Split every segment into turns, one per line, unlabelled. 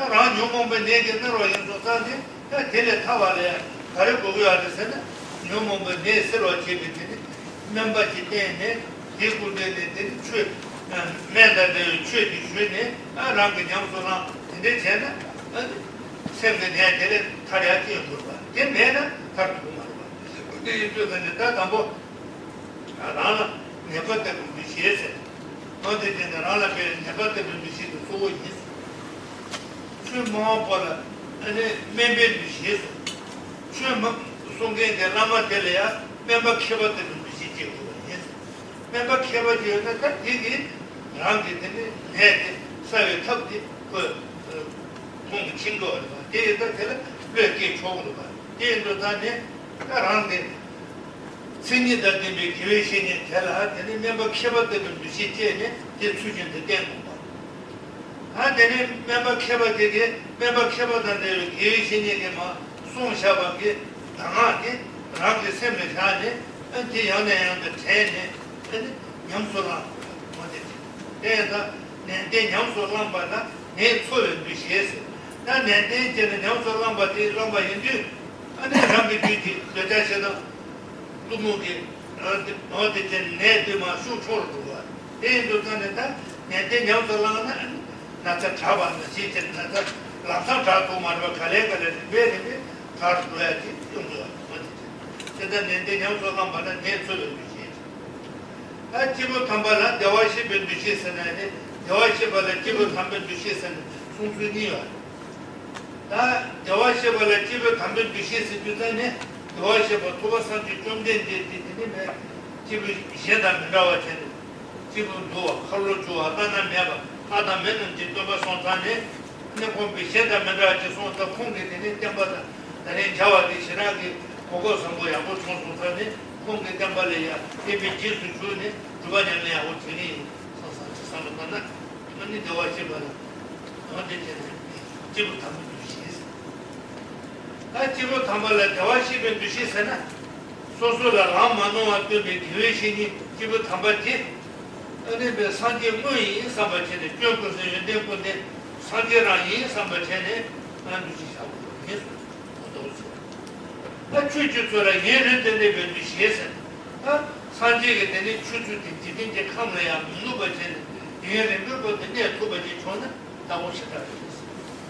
랑 요mombe 내게 너로 연소사지 텔레 타발에 가르고 요하르세나 요mombe 내스로 제비티니 멤버지 때네 대구대네 최 맨다데 최디 최네 랑게 냠소나 근데 제나 생내에 텔레 타리아지 요봐 걔네나 타르고 말봐 근데 이쪽에 다 담보 나나 네버데 비시에세 어디 제나라 베 네버데 비시도 소고 있어 뭐보다 아니 멤버 비시에서 좀 송게 라마 텔레야 멤버 켜버데 비시지 멤버 켜버지는 딱 이게 랑게데 네 사회 탑디 그 뭔가 친구 봐 얘가 텔레 왜 초고로 봐 얘도 다네 랑게 생기다 때문에 교회신이 텔라 되네 멤버 켜버데 비시지네 제 수준도 되는 아데네 멤버 켜버되게 멤버 켜버던데 예신이게 뭐 송샤바게 당하게 랑게 셈메자네 안티 연애한테 테네 냠소라 뭐지 내가 내 냠소라 봐라 내 소리 비시에서 나 내내 제는 냠소라 봐지 랑바 인지 아니 랑게 비지 저자셔도 누구게 어디 내드마 수초로 봐 내도 전에다 내 냠소라는 나자 잡아는 시체 나자 라상 잡고 말고 갈래가래 왜래 가르쳐야지 용도 맞지 제가 내내 냠소가 말은 내 소리 비시 아 집을 담발라 대화시 변두시선에 대화시 발에 집을 담배 두시선 송순이야 나 대화시 발에 집을 담배 두시선 주다네 대화시 뭐 도바산지 좀 된데 집을 시에다 나와잖아 집을 도 칼로 좋아 하나 매봐 하다 맨은 집도바 손산에 내가 비세다 맨다지 손다 공게 되는 때마다 나는 자와디 시라기 고고 선고야 뭐 손산에 공게 담발이야 이비 지수 주네 주바냐네 하고 되니 선산나 언니 대화시 봐라 언제 집을 담을 주시겠어 아 집을 담발라 대화시 변 주시세나 소소라 라마노와 때문에 교회신이 집을 담발지 근데 산지 뭐이 삼바체네 교육에서 연대권에 산지라니 삼바체네 안 주시하고 계속 어떠세요? 나 추추처럼 예를 들에 변주시에서 아 산지에 되는 추추 뒤진제 카메라야 누버체네 예를 들고 내 도버지 존나 나고 싶다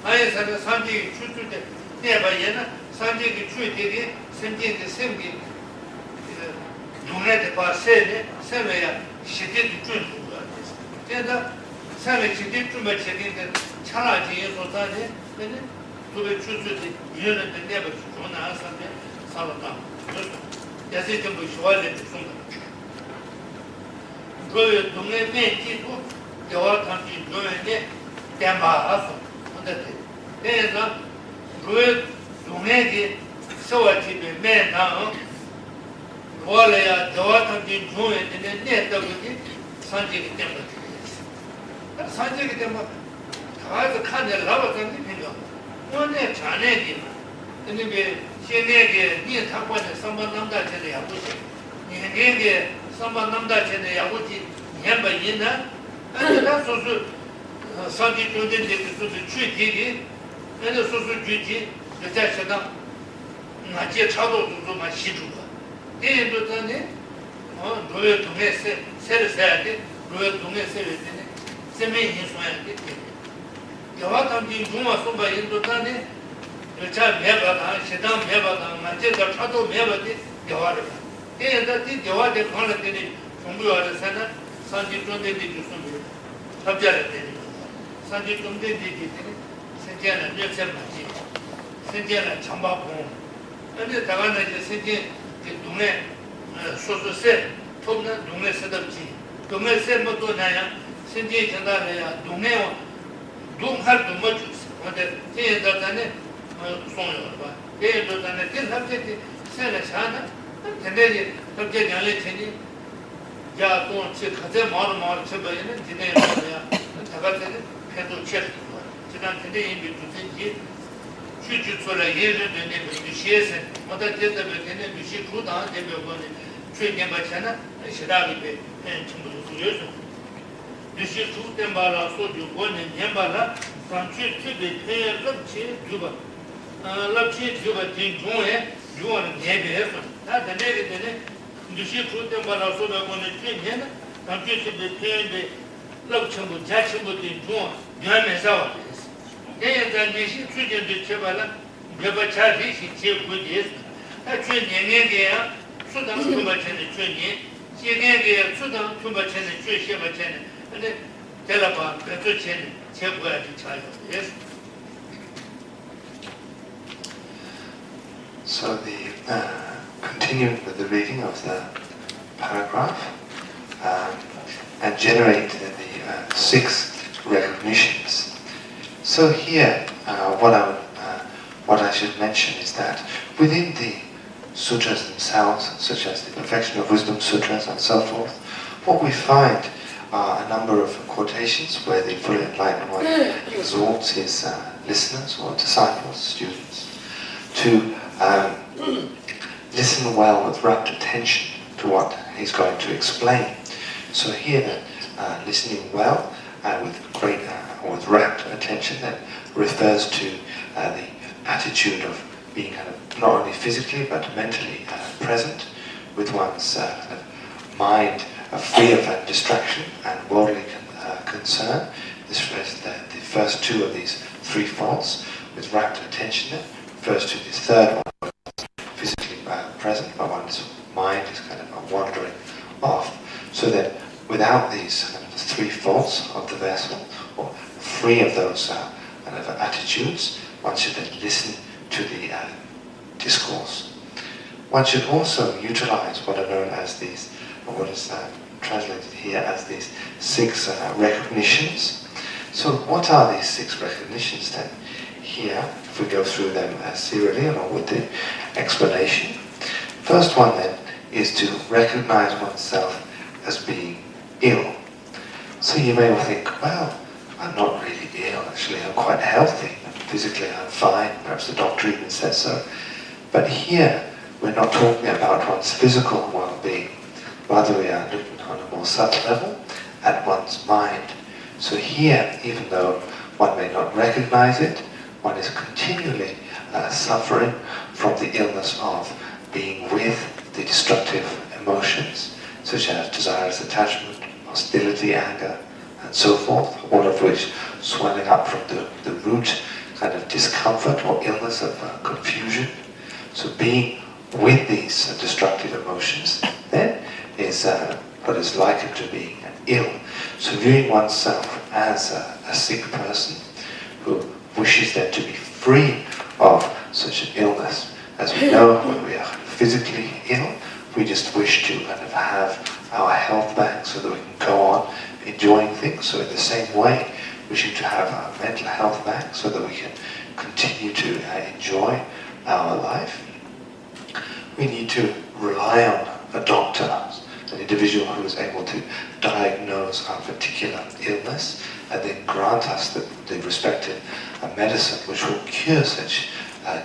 아예서 산지 추추때 내봐야나 산지의 추에게 생기게 생기 눈에 봐세네 세매야 시대도 좀 제가 사회 시대 좀 맞추는데 차라지 소사네 근데 도에 추수지 이해는 내가 좀 나서면 살았다 그래서 좀 좋아하는 좀 그 동네 매지도 대화 관계 동네 대마하서 근데 그래서 그 동네에 소화집에 매나 뭐래야 대화 관계 좋아해 되는 내다고지 산지기 때문에 산지기 때문에 가서 칸에 라바던데 필요 오늘 자네기 근데 왜 신내게 니 타관에 선반 남다체에 야구지 니에게 선반 남다체에 야구지 년바 있나 아니라 소수 산지 조전데 소수 취기기 근데 소수 주지 여자셔다 나지 차도도 시주가 대도전에 노예 동네에 세르세야데 노예 동네에 세르데네 세메인 소야데 여와탐지 중화 소바 인도탄에 자 매바다 시당 매바다 나제가 차도 매바데 여와르 대다티 여와데 콜라데니 공부하르사나 산지 존데디 주스미 탑자르데니 산지 존데디 세제나 녀셈마지 세제나 참바봉 근데 다가나 이제 세제 동네 소소세 톱는 동네 세답지 동네 세모도 나야 세제 전달해야 동네 동할도 못 줬어 근데 제다다네 송요 봐 제다다네 딜합제티 세나 샤나 근데 그렇게 양례 체니 야 또치 가제 마을 쳐봐야는 지내야 다가서는 해도 ချက်지난 근데 이 비트지 추추소라 예를 내는 비시에서 뭐다 제대로 되는 비시 구다 되면은 최근 맞잖아 시라기에 전부 소요서 비시 구때 말아 소주 원은 년발라
So continuing with the reading of the paragraph and generate the 6 recognitions. So here, what I should mention is that within the sutras themselves, such as the Perfection of Wisdom Sutras and so forth, what we find are a number of quotations where the fully enlightened one exhorts his listeners or disciples, students, to listen well with rapt attention to what he's going to explain. So here, listening well with rapt attention, that refers to the attitude of being kind of not only physically but mentally present with one's mind free of distraction and worldly concern. This is the first 2 of these 3 faults. With rapt attention, refers to this third one, physically present, but one's mind is kind of wandering off. So that without these kind of 3 faults of the vessel, or free of those kind of attitudes, one should then listen to the discourse. One should also utilize what are known as these, or what is translated here as these 6 recognitions. So what are these 6 recognitions then? Here, if we go through them serially along with the explanation. First one then is to recognize oneself as being ill. So you may well think, well, I'm not really ill, actually I'm quite healthy. Physically I'm fine, perhaps the doctor even says so. But here, we're not talking about one's physical well-being. Rather, we are looking on a more subtle level at one's mind. So here, even though one may not recognize it, one is continually suffering from the illness of being with the destructive emotions, such as desirous attachment, hostility, anger, and so forth, all of which swelling up from the root kind of discomfort or illness of confusion. So being with these destructive emotions then is what is likened to being ill. So viewing oneself as a sick person who wishes then to be free of such an illness. As we know, when we are physically ill, we just wish to kind of have our health back so that we can go on enjoying things. So in the same way, wishing to have our mental health back so that we can continue to enjoy our life, we need to rely on a doctor, an individual who is able to diagnose our particular illness and then grant us the respective medicine which will cure such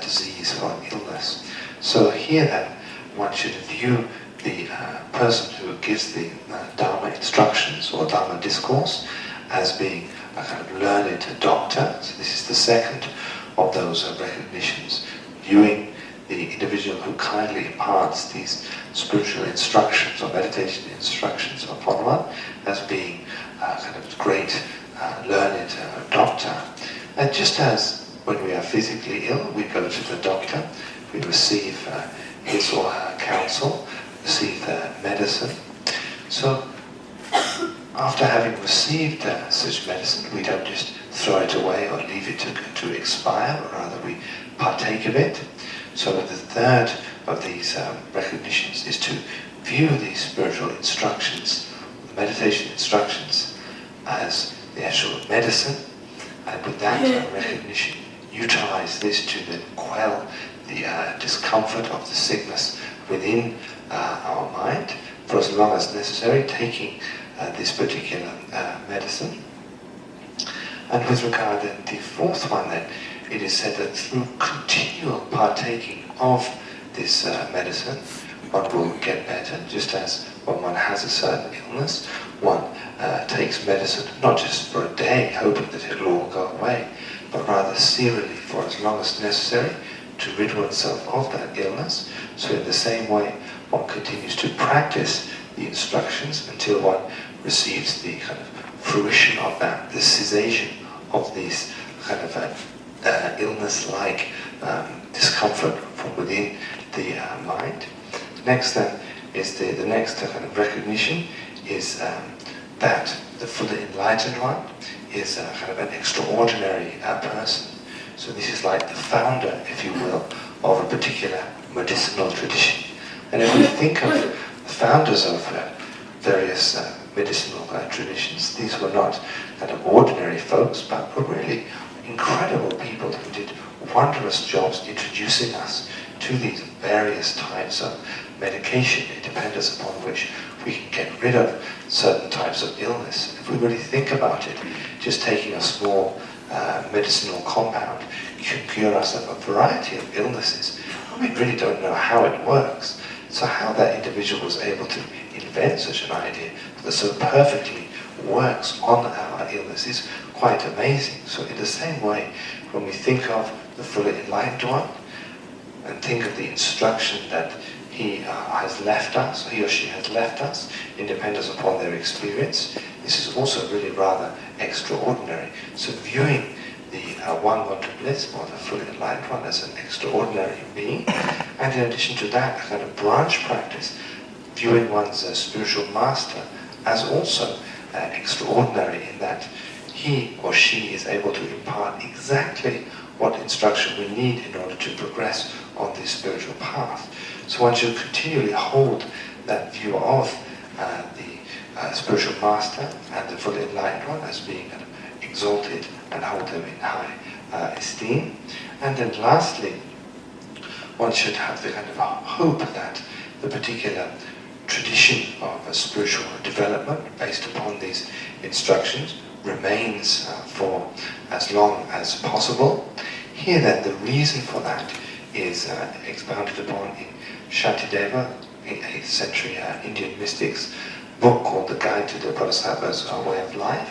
disease or illness. So here then, one should view the person who gives the Dharma instructions or Dharma discourse as being a kind of learned doctor. So this is the second of those recognitions, viewing the individual who kindly imparts these spiritual instructions or meditation instructions upon one as being a kind of great learned doctor. And just as when we are physically ill, we go to the doctor, we receive his or her counsel, receive medicine. So after having received such medicine, we don't just throw it away or leave it to expire, but rather we partake of it. So the third of these recognitions is to view these spiritual instructions, the meditation instructions, as the actual medicine, and with that recognition, utilize this to then quell the discomfort of the sickness within our mind, for as long as necessary, taking this particular medicine. And with regard to the fourth one then, it is said that through continual partaking of this medicine, one will get better, just as when one has a certain illness, one takes medicine, not just for a day, hoping that it will all go away, but rather serially for as long as necessary to rid oneself of that illness. So in the same way, one continues to practice the instructions until one receives the kind of fruition of that, the cessation of these kind of illness-like discomfort from within the mind. Next then is the next kind of recognition is that the fully enlightened one is kind of an extraordinary person. So this is like the founder, if you will, of a particular medicinal tradition. And if we think of the founders of various medicinal traditions, these were not kind of ordinary folks, but were really incredible people who did wondrous jobs introducing us to these various types of medication, dependence upon which we can get rid of certain types of illness. If we really think about it, just taking a small medicinal compound can cure us of a variety of illnesses, and we really don't know how it works. So how that individual was able to invent such an idea that so perfectly works on our illness is quite amazing. So in the same way, when we think of the fully enlightened one, and think of the instruction that he has left us, he or she has left us, in dependence upon their experience, this is also really rather extraordinary. So viewing the one-wonder bliss, or the fully enlightened one, as an extraordinary being, and in addition to that, a kind of branch practice, viewing one's spiritual master as also extraordinary in that he or she is able to impart exactly what instruction we need in order to progress on this spiritual path. So one should continually hold that view of the spiritual master and the fully enlightened one as being kind of exalted and hold them in high esteem. And then lastly, one should have the kind of hope that the particular tradition of a spiritual development based upon these instructions remains for as long as possible. Here then, the reason for that is expounded upon in Shantideva, 8th century Indian mystics, book called The Guide to the Bodhisattva's Way of Life,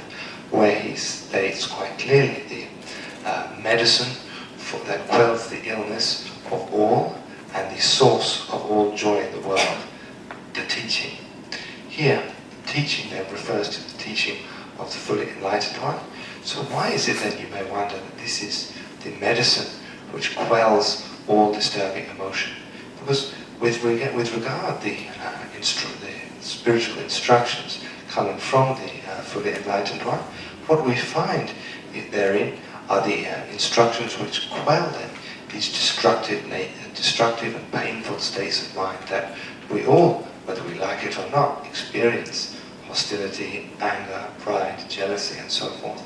where he states quite clearly the medicine that quells the illness of all and the source of all joy in the world, the teaching. Here, teaching then refers to the teaching of the fully enlightened one. So why is it then, you may wonder, that this is the medicine which quells all disturbing emotion? Because with regard the spiritual instructions coming from the fully enlightened one, what we find therein are the instructions which quell then these destructive and painful states of mind that we all, whether we like it or not, experience: hostility, anger, pride, jealousy, and so forth.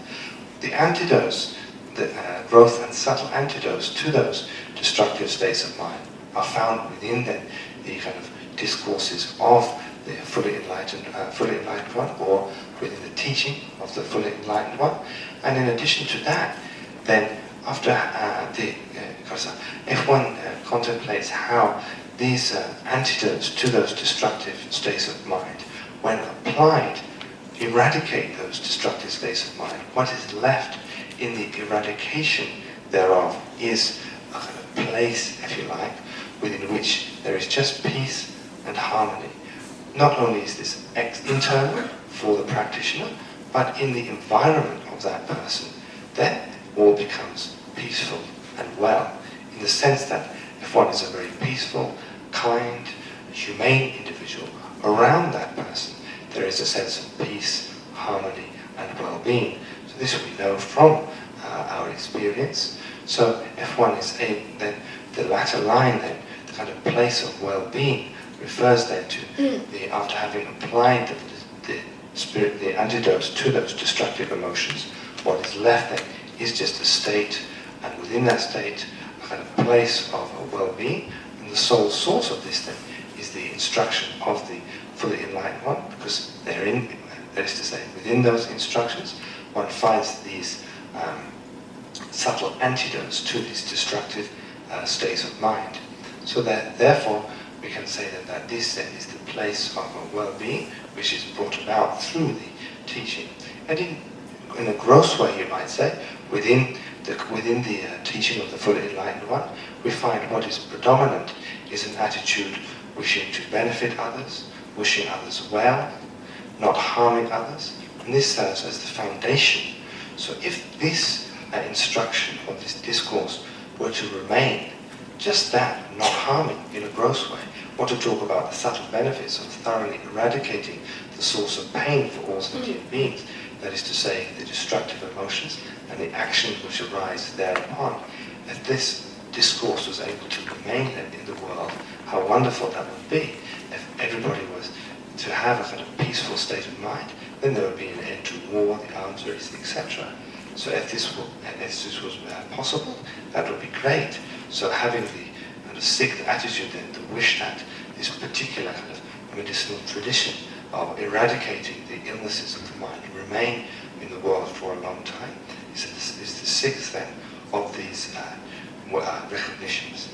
The antidotes, the growth and subtle antidotes to those destructive states of mind are found within the kind of discourses of the fully enlightened one, or within the teaching of the fully enlightened one. And in addition to that, then after if one contemplates how these antidotes to those destructive states of mind, when applied, eradicate those destructive states of mind, what is left in the eradication thereof is a kind of place, if you like, within which there is just peace and harmony. Not only is this internal for the practitioner, but in the environment of that person, then all becomes peaceful and well, in the sense that if one is a very peaceful, kind, humane individual, around that person there is a sense of peace, harmony, and well-being. So this we know from our experience. So if one is able, then the latter line then, the kind of place of well-being, refers then to the, after having applied the antidotes to those destructive emotions, what is left then is just a state, and within that state, a kind of place of well-being, and the sole source of this then is the instruction of the fully enlightened one, because therein, that is to say, within those instructions, one finds these subtle antidotes to these destructive states of mind. So that, therefore, we can say that this then is the place of well-being, which is brought about through the teaching. And in a gross way, you might say, within the teaching of the fully enlightened one, we find what is predominant is an attitude wishing to benefit others, wishing others well, not harming others, and this serves as the foundation. So if this instruction or this discourse were to remain just that, not harming in a gross way, or to talk about the subtle benefits of thoroughly eradicating the source of pain for all sentient beings, that is to say, the destructive emotions and the actions which arise thereupon, if this discourse was able to remain in the world, how wonderful that would be. If everybody was to have a kind of peaceful state of mind, then there would be an end to war, the arms race, etc. So if this was possible, that would be great. So having the kind of sixth attitude then, the wish that this particular kind of medicinal tradition of eradicating the illnesses of the mind remain in the world for a long time is the sixth then of these recognitions.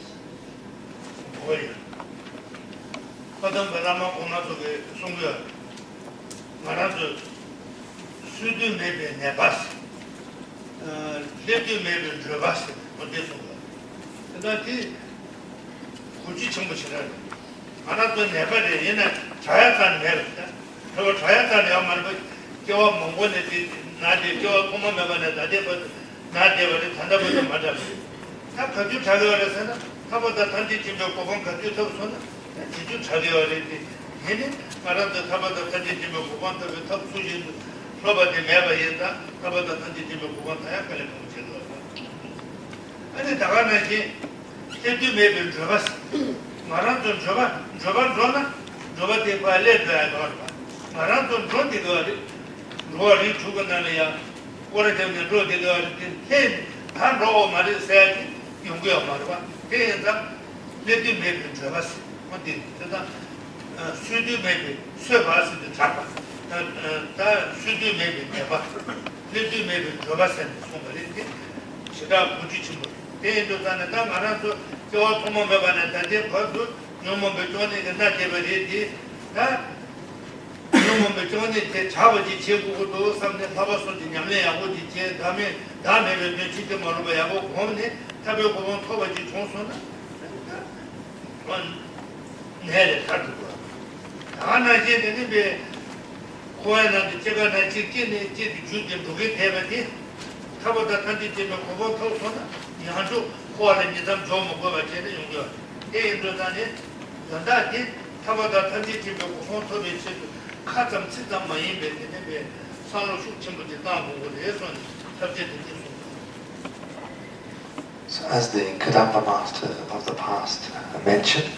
So as the Kadamba Master of the past mentioned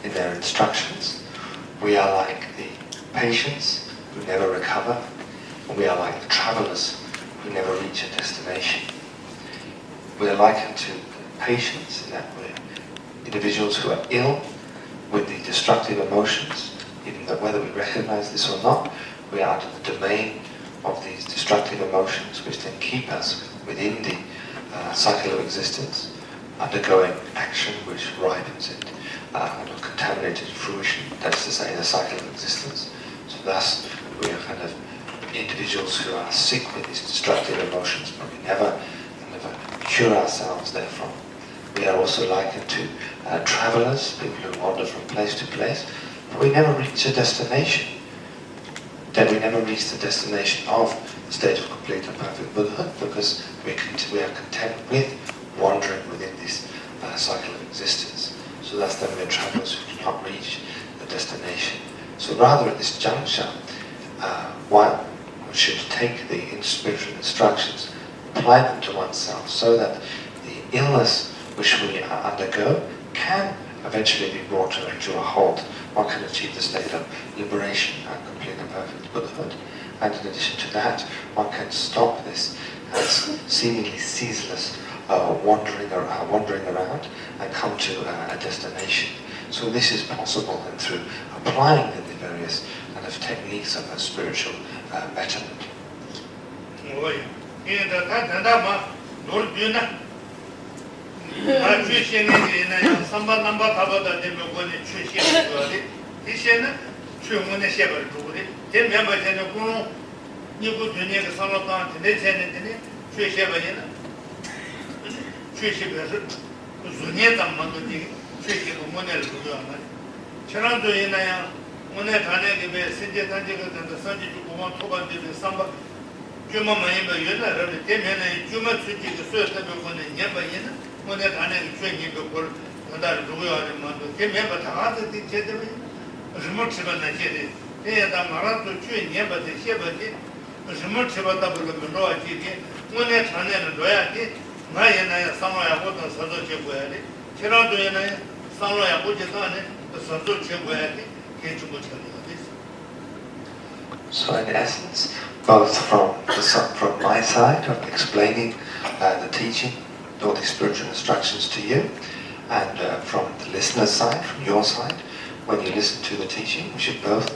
in their instructions, we are like the patients who never recover, and we are like the travelers who never reach a destination. We are likened to patients in that we're individuals who are ill with the destructive emotions, even though whether we recognize this or not, we are under the domain of these destructive emotions which then keep us within the cycle of existence, undergoing action which ripens it, contaminated fruition, that is to say, the cycle of existence. So thus, we are kind of individuals who are sick with these destructive emotions, but we never cure ourselves therefrom. We are also likened to travelers, people who wander from place to place, but we never reach a destination. Then we never reach the destination of the state of complete and perfect Buddhahood, because we are content with wandering within this cycle of existence. So thus then we are travelers who do not reach the destination. So rather at this juncture, one should take the spiritual instructions, apply them to oneself, so that the illness which we undergo can eventually be brought to a halt. One can achieve the state of liberation and complete and perfect Buddhahood. And in addition to that, one can stop this seemingly ceaseless wandering around and come to a destination. So this is possible and through applying the various kind of techniques of a spiritual betterment.
최문의 셰벌 두고리 대면바전의 공로 니고 되니까 상로당한테 내세는데 최셰벌이나 최셰벌을 주니에 담만도지 최셰가 문을 두고만 천안도에나야 문에 단에게 배 신제 단지가 된다 선지 주고만 토반들이 삼바 주만 많이 연락을 되면은 주만 수지가 소였다고 보는 년바에는 문에 단에게 최니도 볼 나를 누구야 만도 대면바 다가도 제대로 Rinpoche na chede, te da marato chue nyeba de shebati, Rinpoche bata bulu mroa chidi, mune chane na doya di, na yana ya samlo ya botan sazo che goya di, chirado yana ya samlo ya boje tane, sazo che goya di, ke chumbo chale ya di.
So in essence, both from my side of explaining the teaching, all the spiritual instructions to you, and from the listener's side, from your side, when you listen to the teaching, we should both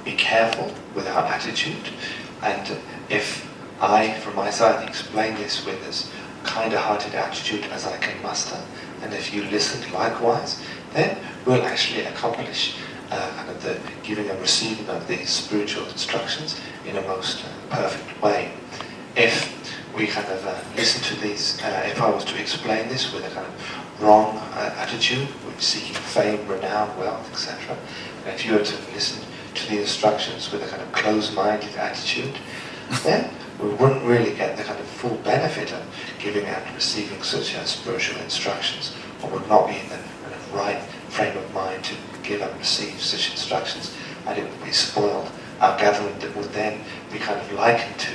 be careful with our attitude. And if I, from my side, explain this with as kind-hearted attitude as I can muster, and if you listen likewise, then we'll actually accomplish kind of the giving and receiving of these spiritual instructions in a most perfect way. If we kind of listen to these, if I was to explain this with a kind of wrong attitude, seeking fame, renown, wealth, etc. And if you were to listen to the instructions with a kind of closed-minded attitude, then we wouldn't really get the kind of full benefit of giving and receiving such spiritual instructions, or would not be in the kind of right frame of mind to give and receive such instructions, and it would be spoiled. Our gathering that would then be kind of likened to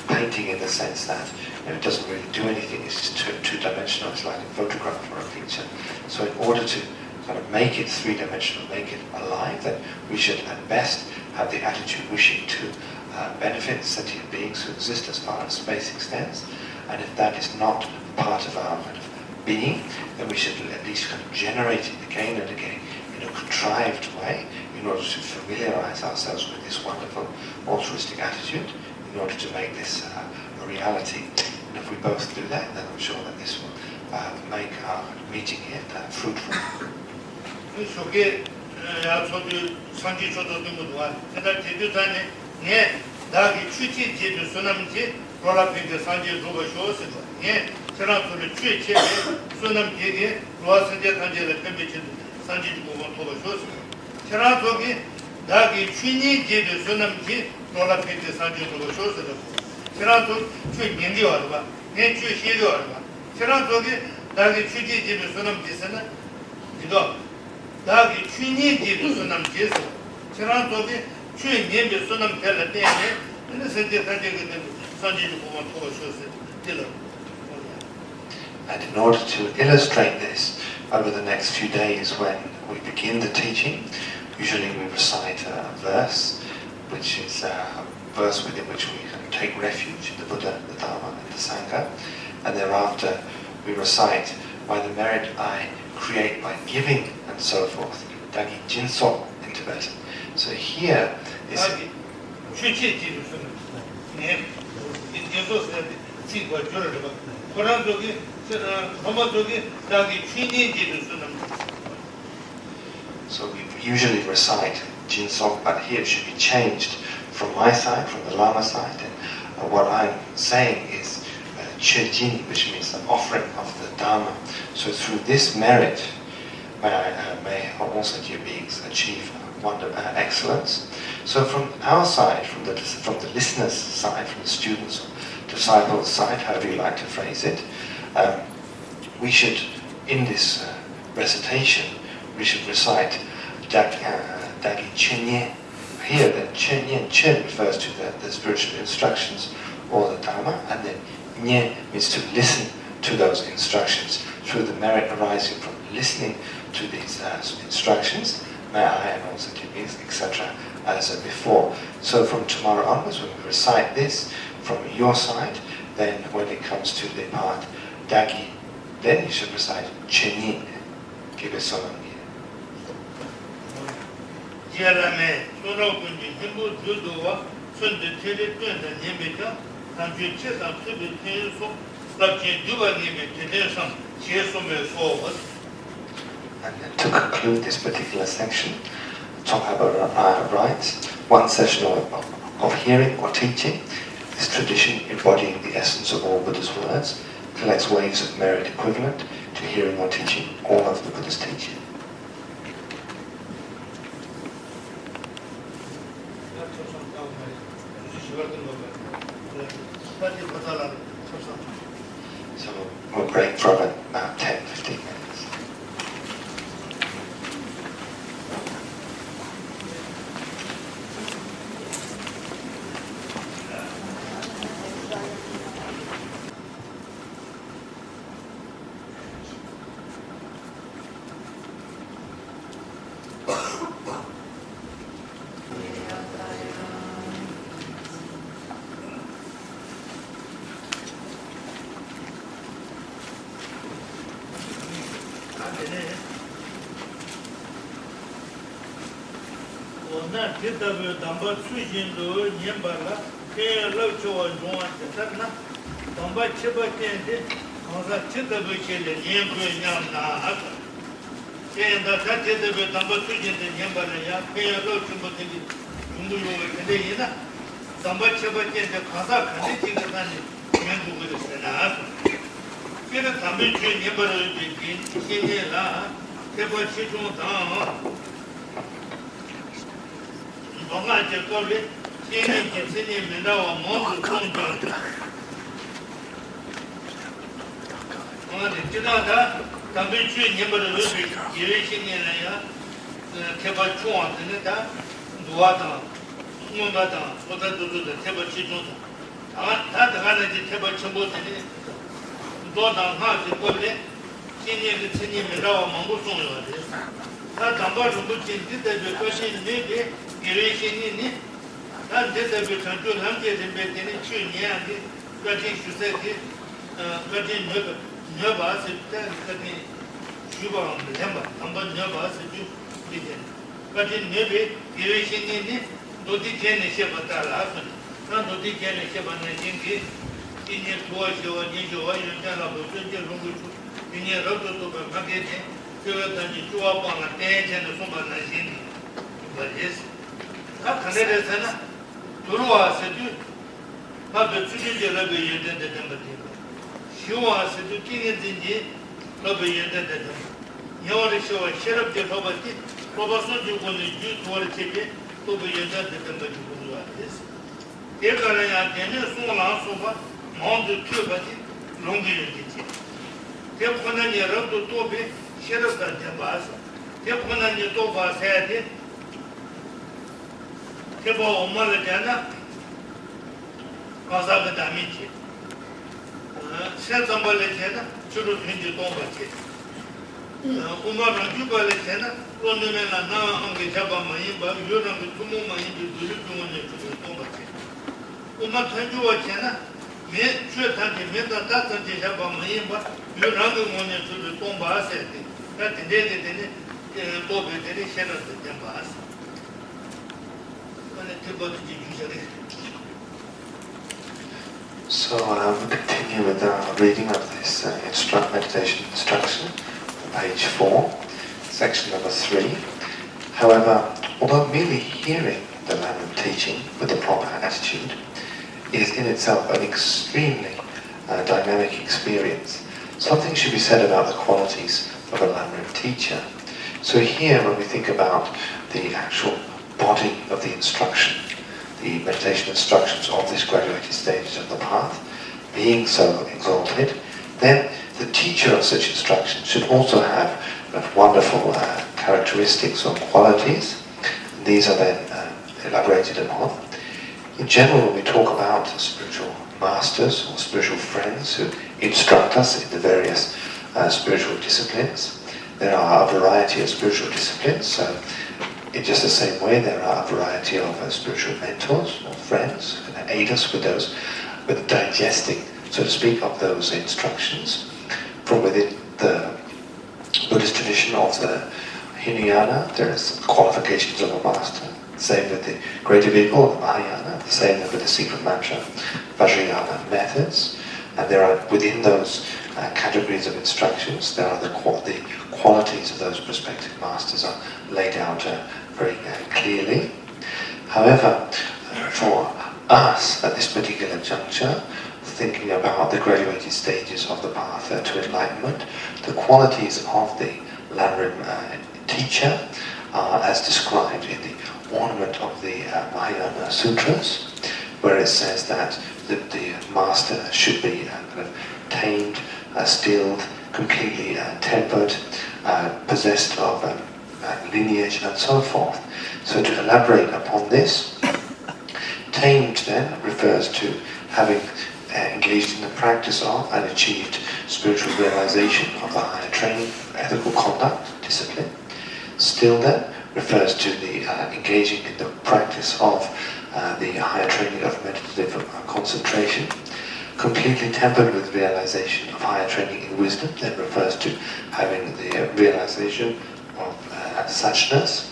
painting in the sense that it doesn't really do anything, it's just two-dimensional, it's like a photograph or a picture. So in order to kind of make it three-dimensional, make it alive, then we should at best have the attitude wishing to benefit sentient beings who exist as far as space extends. And if that is not part of our kind of being, then we should at least kind of generate it again and again in a contrived way in order to familiarize ourselves with this wonderful altruistic attitude, in order to make this a reality. And if we both do that, then I'm sure that this will make our meeting here fruitful.
Chirato chui nyingi warwa, nye chui shiri warwa. Chirato ki dagi chui ji jibi sunam jisana, jido. Dagi chui nyi jibi sunam jisa. Chirato ki chui nyingi sunam tela tene, ene senti tangi ki sanji jukuwa towa shosi, dilo.
And in order to illustrate this, over the next few days when we begin the teaching, usually we recite a verse, which is a verse within which we can take refuge in the Buddha, the Dharma, and the Sangha, and thereafter we recite, by the merit I create by giving and so forth, Dagi Jinsok in Tibetan. So here is... So we usually recite Jinsok, but here it should be changed from my side, from the Lama side, and what I'm saying is Chejin, which means the offering of the Dharma. So through this merit, may all sentient beings achieve excellence. So from our side, from the listener's side, from the student's, disciple's side, however you like to phrase it, we should, in this recitation, we should recite Dagi Chenye. Here, the Chen refers to the spiritual instructions or the Dharma, and then Nye means to listen to those instructions. Through the merit arising from listening to these instructions, may I and all sentient beings, etc., as before. So from tomorrow onwards, when we recite this from your side, then when it comes to the part Dagi, then you should recite Chenin. Give it some.
Jerame, Sorokunji, Himbo Judoa, Sunday Teleton and Yemita, and you check up to the Tenso, like you do a limit to some Chesume forward.
And then to conclude this particular section, talk about rites. One session of hearing or teaching. This tradition, embodying the essence of all Buddha's words, collects waves of merit equivalent to hearing or teaching all of the Buddha's teaching. So we'll break from it about 10-15 minutes.
Damba Sujindu, Nimbala, Locho and Juan, Damba Chiba Tende, Conza Chitabuchele, Nimbu Yamna, and the Tatis Damba Sujin, Nimbala, Locho Botini, Jumbu, Damba Chiba Tende, Kazak, and the Tingani, Yambu with the Senate. Get a Tambichi, Nimbala, Kenya, Teba Chichon down. Bonga Jacobi, Sini Mindawa, Montu Kunja. On the Tinada, Tambichi, Nimber Ruby, Irishing in a Kebachuan, Duata, Mundata, Potato, the Tebachiton. That Hanaji Tebachabo, Dodan House, Jacobi, Sini Mindawa, Mongusun. That number of Buchin did the question, maybe. Irishing and did the Bitantu Hamdi and Betty Chunia, Latin Society, Latin Nubas, Latin Cuba on the Denma, number Nubas, but in maybe irrigation in it, Dodi Kenny Shebatala, not Dodi Kenny Sheban Jinki, in your Tuasho and Nijo, you tell about the in your road to Magate, so that you two up on a page and the Sumba Nashini. But yes. Canada, Turua said you, not the Trinity Lobby you did the Demati. She was to King and Dingy, Lobby you did the Dem. You only show a share of the poverty, probably you want to do to a ticket, Lobby you did the Demati. If I can soon answer, Mount the Cubati, longer you did. Take one on your road to Toby, share of the Debas, take one on your Toba said. Kebo Malajana Kazaga Damichi. Sensamba Lechena, Churu Hindi Tombachi. Umar Juba Lechena, Ronimena, now on the Jaba Maimba, Yuran with Tumu Maimbi, Dulukuman to Tombachi. Umar Tanjua Chena, Chutanti, Meta Tata Jaba Maimba, Yuran to the Tomba Asset. That in the Bob and Shena the Jambas.
So we'll continue with our reading of this meditation instruction, page 4, section number 3. However, although merely hearing the Lamrim teaching with the proper attitude is in itself an extremely dynamic experience, something should be said about the qualities of a Lamrim teacher. So here, when we think about the actual body of the instruction, the meditation instructions of this graduated stages of the path, being so exalted, then the teacher of such instruction should also have wonderful characteristics or qualities. These are then elaborated upon. In general, when we talk about spiritual masters or spiritual friends who instruct us in the various spiritual disciplines, there are a variety of spiritual disciplines. So in just the same way, there are a variety of spiritual mentors or friends who can aid us with those, with digesting, so to speak, of those instructions from within the Buddhist tradition of the Hinayana. There is qualifications of a master. Same with the greater vehicle, the Mahayana. The same with the secret mantra, Vajrayana methods. And there are within those categories of instructions. There are the qualities of those prospective masters are laid out very clearly. However, for us at this particular juncture, thinking about the graduated stages of the path to enlightenment, the qualities of the Lanrim teacher are as described in the ornament of the Mahayana Sutras, where it says that the master should be kind of tamed, stilled, completely tempered, possessed of lineage and so forth. So to elaborate upon this, tamed then refers to having engaged in the practice of and achieved spiritual realization of the higher training, ethical conduct, discipline. Still then refers to the engaging in the practice of the higher training of meditative concentration. Completely tempered with realization of higher training in wisdom then refers to having the realization of suchness,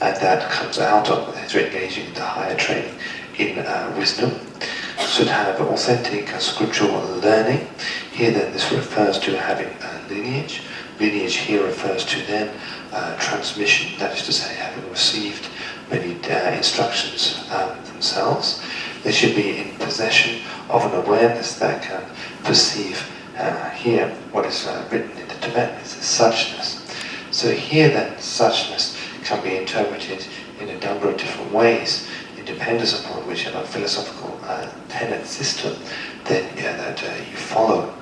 and that comes out of engaging in the higher training in wisdom. Should have authentic scriptural learning. Here then this refers to having lineage. Lineage here refers to then transmission, that is to say having received many instructions themselves. They should be in possession of an awareness that can perceive here what is written in the Tibetan is suchness. So here then suchness can be interpreted in a number of different ways, dependence upon whichever philosophical tenet system then that you follow.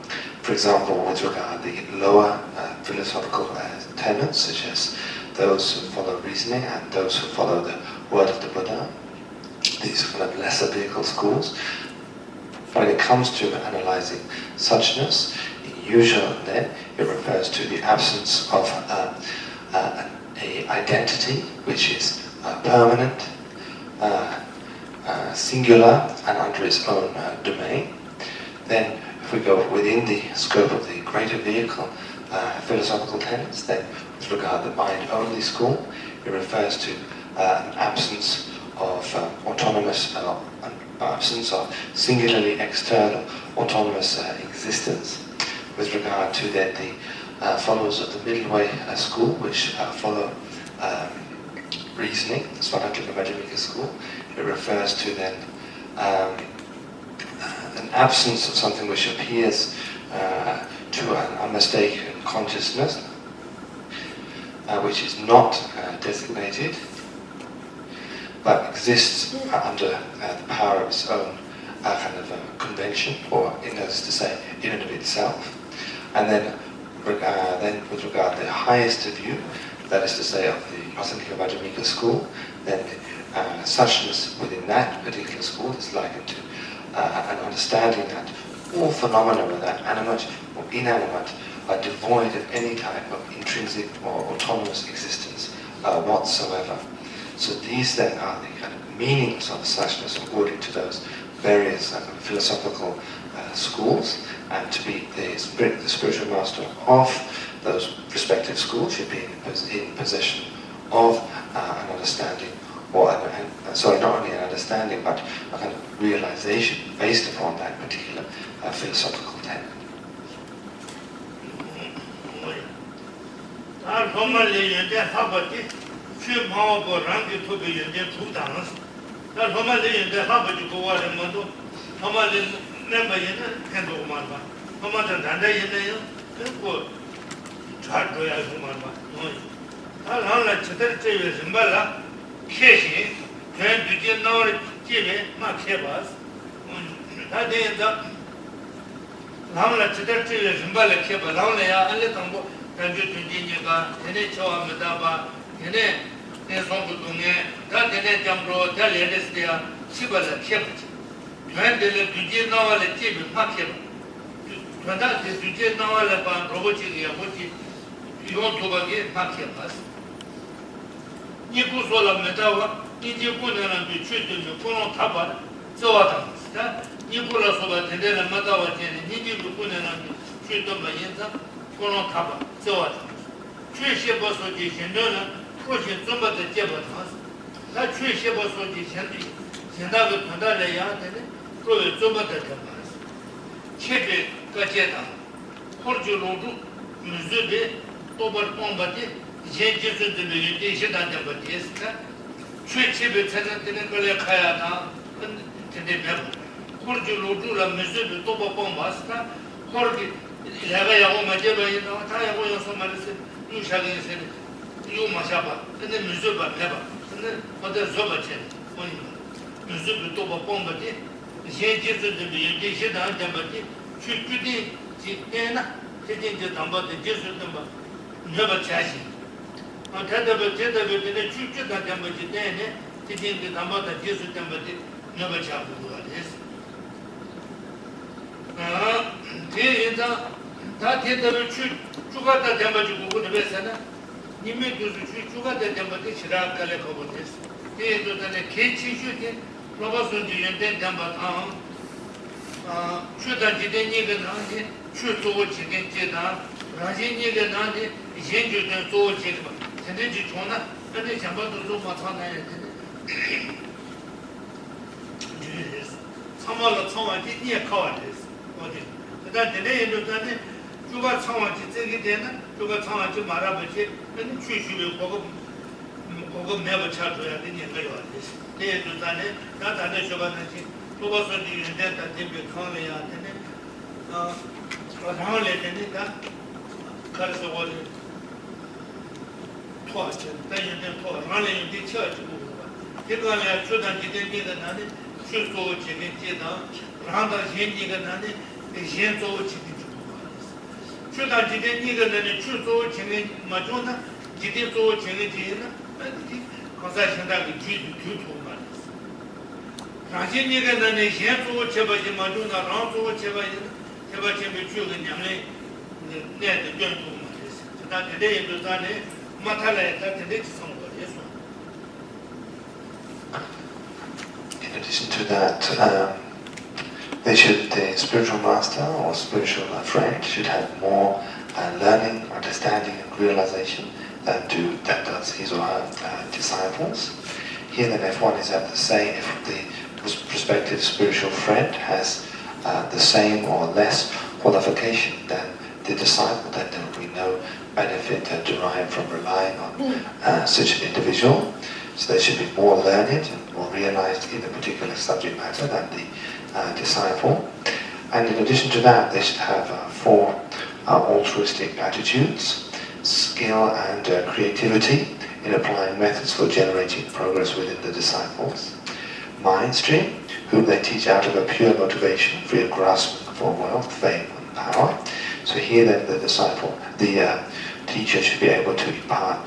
For example, with regard to the lower philosophical tenets, such as those who follow reasoning and those who follow the word of the Buddha, these kind of lesser vehicle schools. When it comes to analyzing suchness, in usual then it refers to the absence of an identity which is permanent, singular and under its own domain. Then if we go within the scope of the greater vehicle philosophical tenets, then with regard to the mind-only school, it refers to an absence of autonomous, absence of singularly external autonomous existence. With regard to then the followers of the middle way school, which follow reasoning, the Svanataka Madhyamika school, it refers to then an absence of something which appears to an unmistaken consciousness, which is not designated, but exists under the power of its own kind of convention, or in other to say, in and of itself. And then with regard to the highest view, that is to say of the Prasangika Madhyamika school, then suchness within that particular school is likened to an understanding that all phenomena, whether animate or inanimate, are devoid of any type of intrinsic or autonomous existence whatsoever. So these then are the kind of meanings of suchness according to those various philosophical schools, and to be the spiritual master of those respective schools should be in possession of an understanding, or not only an understanding, but a kind of realization based upon that particular philosophical tenet.
Porju Lodu, Muzube, Tobar Pombati, Jenjisu de Meditation and the Batista, Chichibi Tenant in Kayana, and the Mem. Porju Lodu, Muzube, Toba Pombasta, Porgi, Lavaya Majaba, Taya, somebody said, you shall say, you Mashaba, and then Muzuba Neva, and then Mother Zobachen, Muzubu Toba Pombati, Jenjisu de Meditation and the Bati, Chudi. Tena, sitting the number, the Jesus number, never chasing. On Tadaba, the church that number, sitting the number, the Jesus number, never chapel. That hit the church, Chugata number to go to the Vesana. You may do the church, Chugata number, the Shirak Kalekobotis. They do the kitchen shooting, Robosu, the intent number town. Should I didn't even know should to watch against Rajini the Nandi, Jenju and so check. Teneji Chona, and it's about to do Matana. Some of the Toma did near cardis. That the day of the you got someone to take it in, you got someone to Marabachi, and the tree will never charge to have any of this. They do that, that I should who was the intent that they become a but how late in that cuts the water twice, then you can pour running in the church. You can have children, you didn't get another, should go chicken, Randa changing another, a gentle chicken. Should I didn't need another true chicken, Madonna, didn't go chicken, concession that we treat you 2 months. Rajinigan and a gentle Chebaji Maduna, Ranto Chebaji children, near the gentle months. So that the day was done, Matala, that the next song.
In addition to that, the spiritual master or spiritual friend should have more learning, understanding and realization than does his or her disciples. Here then if one is at the same, if the prospective spiritual friend has the same or less qualification than the disciple, then there will be no benefit derived from relying on such an individual. So they should be more learned and more realized in a particular subject matter than the disciple. And in addition to that, they should have 4 altruistic attitudes: skill and creativity in applying methods for generating progress within the disciples; mind stream, whom they teach out of a pure motivation, free of grasping for wealth, fame and power. So here then the teacher should be able to impart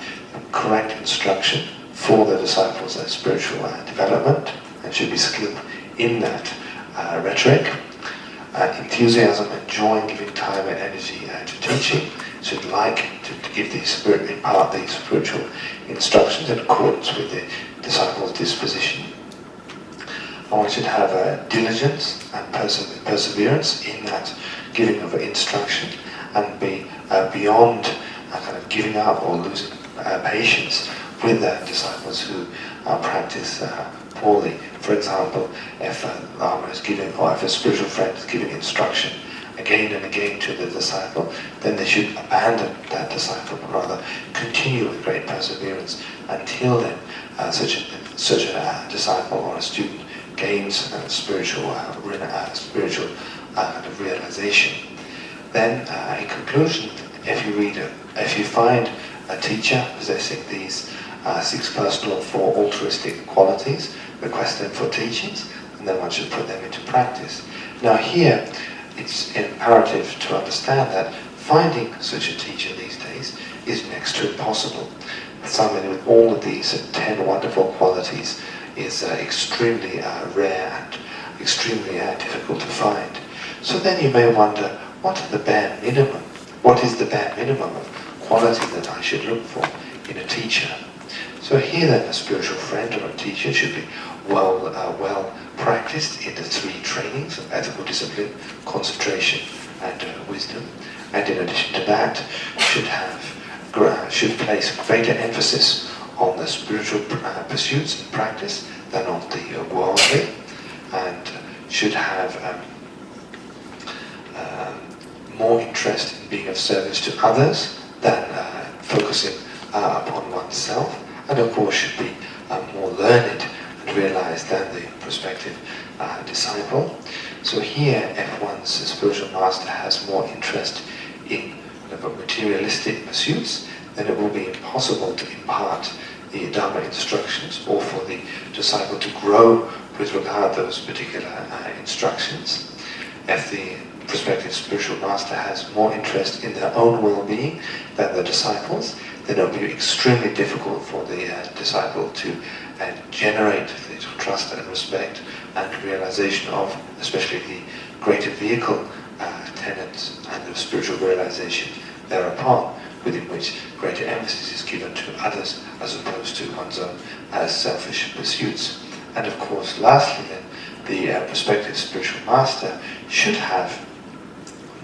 correct instruction for the disciples' spiritual development, and should be skilled in that rhetoric. Enthusiasm and joy in giving time and energy to teaching, should like to impart these spiritual instructions in accordance with the disciples' disposition. One should have diligence and perseverance in that giving of instruction, and be beyond kind of giving up or losing patience with disciples who practice poorly. For example, if a Lama is giving, or if a spiritual friend is giving instruction again and again to the disciple, then they should abandon that disciple, but rather continue with great perseverance until then such a disciple or a student gains spiritual kind of realization. Then, in conclusion, if you find a teacher possessing these 6 personal and 4 altruistic qualities, request them for teachings, and then one should put them into practice. Now here, it's imperative to understand that finding such a teacher these days is next to impossible. Somebody with all of these 10 wonderful qualities is extremely rare and extremely difficult to find. So then you may wonder, what is the bare minimum of quality that I should look for in a teacher? So here then a spiritual friend or a teacher should be well practiced in the 3 trainings of ethical discipline, concentration and wisdom. And in addition to that, should place greater emphasis on the spiritual pursuits and practice than on the worldly, and should have more interest interest in being of service to others than focusing upon oneself, and of course should be more learned and realized than the prospective disciple. So here, if one's spiritual master has more interest in materialistic pursuits, then it will be impossible to impart the Dharma instructions, or for the disciple to grow with regard to those particular instructions. If the prospective spiritual master has more interest in their own well-being than the disciples, then it will be extremely difficult for the disciple to generate the trust and respect and realization of, especially the greater vehicle tenets and the spiritual realization thereupon, within which greater emphasis is given to others as opposed to one's own selfish pursuits. And of course, lastly, then, the prospective spiritual master should have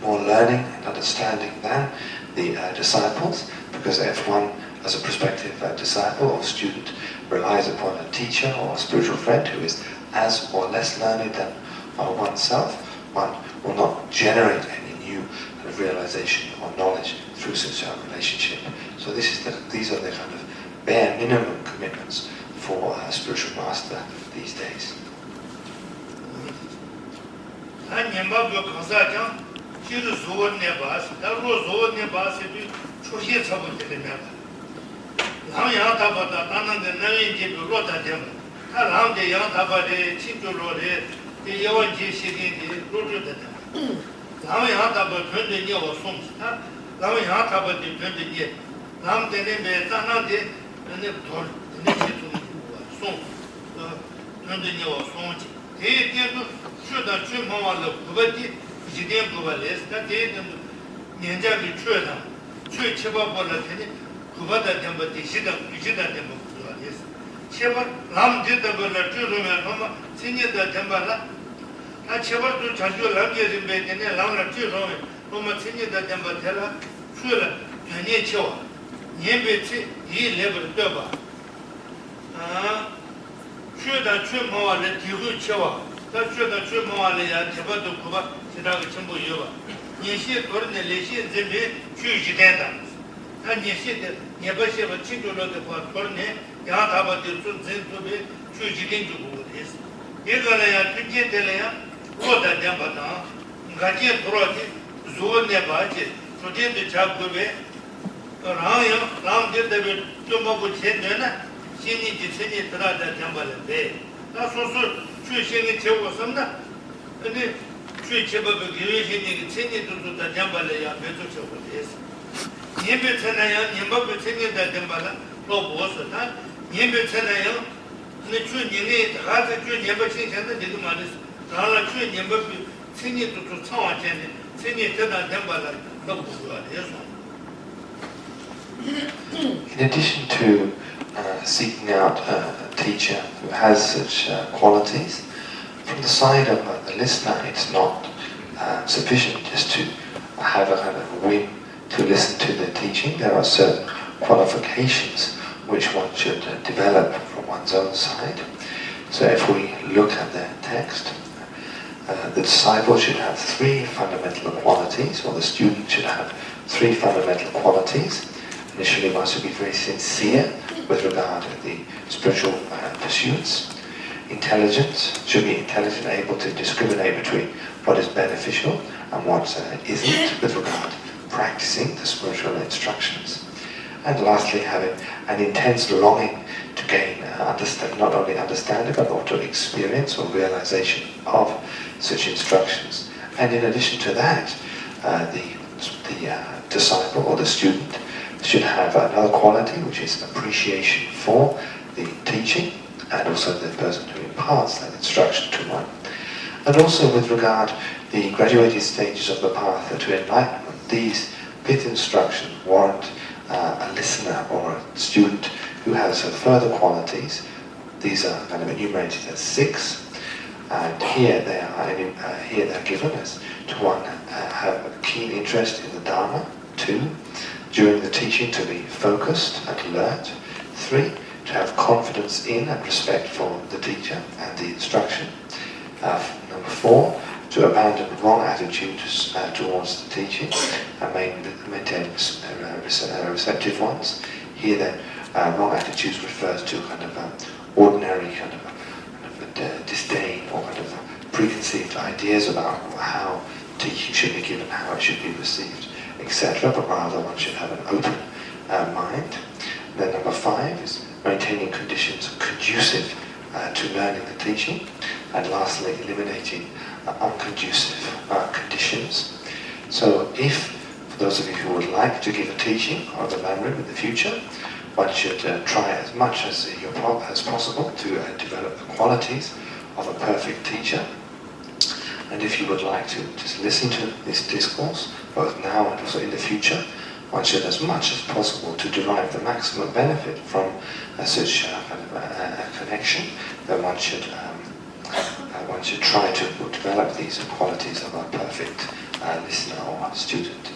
more learning and understanding than the disciples, because if one, as a prospective disciple or student, relies upon a teacher or a spiritual friend who is as or less learned than oneself, one will not generate any new realization or knowledge through such a relationship. So these are the kind of bare minimum commitments for a spiritual master these days. In addition to seeking out a teacher who has such qualities, from the side of the listener, it's not sufficient just to have a kind of whim to listen to the teaching. There are certain qualifications which one should develop from one's own side. So if we look at the text, the disciple should have 3 fundamental qualities, or the student should have 3 fundamental qualities. Initially, one should be very sincere with regard to the spiritual pursuits. Intelligence, should be intelligent, able to discriminate between what is beneficial and what isn't with regard to practicing the spiritual instructions. And lastly, having an intense longing to gain not only understanding but also experience or realization of such instructions. And in addition to that, the disciple or the student should have another quality, which is appreciation for the teaching and also the person who imparts that instruction to one. And also with regard the graduated stages of the path to enlightenment, these 5th instructions warrant a listener or a student who has further qualities. These are kind of enumerated as 6, and here they are given as to 1, have a keen interest in the Dharma; 2, during the teaching to be focused and alert; 3, to have confidence in and respect for the teacher and the instruction; 4, to abandon wrong attitudes towards the teaching and maintain receptive ones. Here then, wrong attitudes refers to kind of ordinary kind of disdain or kind of preconceived ideas about how teaching should be given, how it should be received, etc. But rather one should have an open mind. Then number 5 is maintaining conditions conducive to learning the teaching. And lastly, eliminating unconducive conditions. So if, for those of you who would like to give a teaching of the Lamrim in the future, one should try as much as possible to develop the qualities of a perfect teacher. And if you would like to just listen to this discourse, both now and also in the future, one should as much as possible to derive the maximum benefit from such kind of a connection, then one should try to develop these qualities of a perfect listener or student.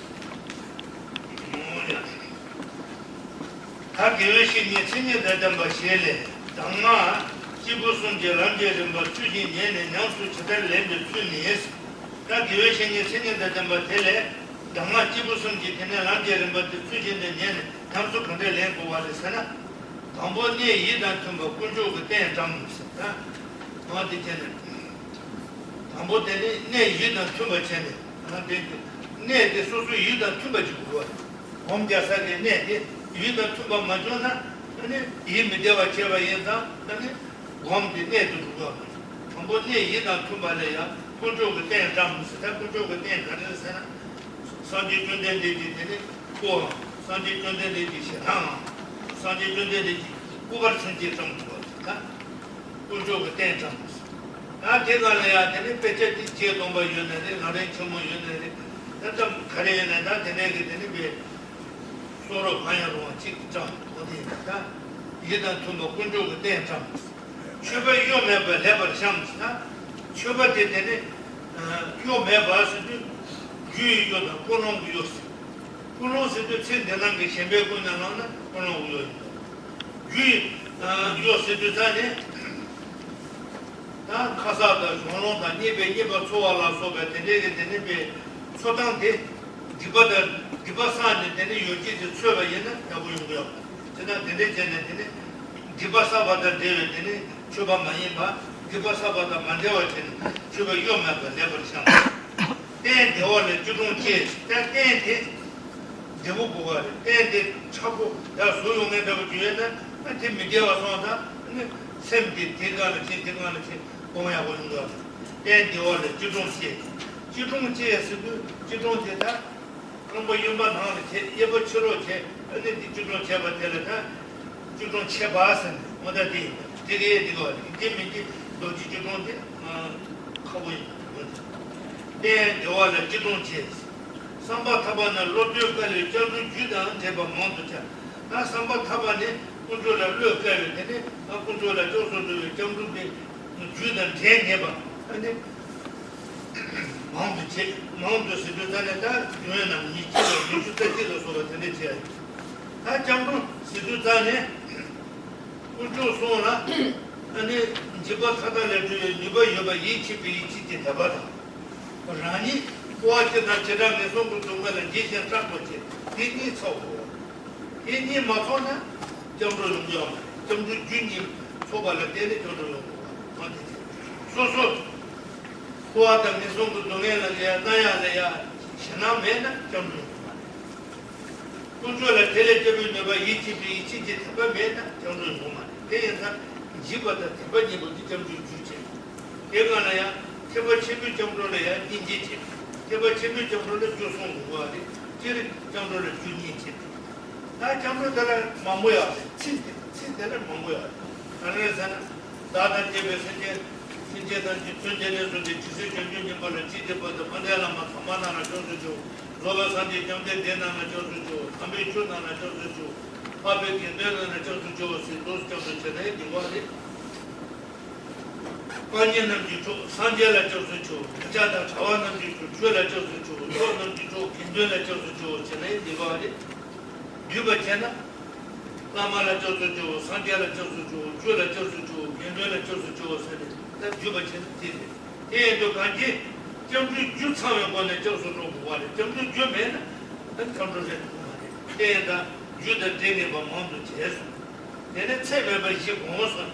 정주 주창에 보내 저소로 보아래 정주 주면 컨트롤해 대다 주다 되는 거 뭔도 제스 내가 체면을 공서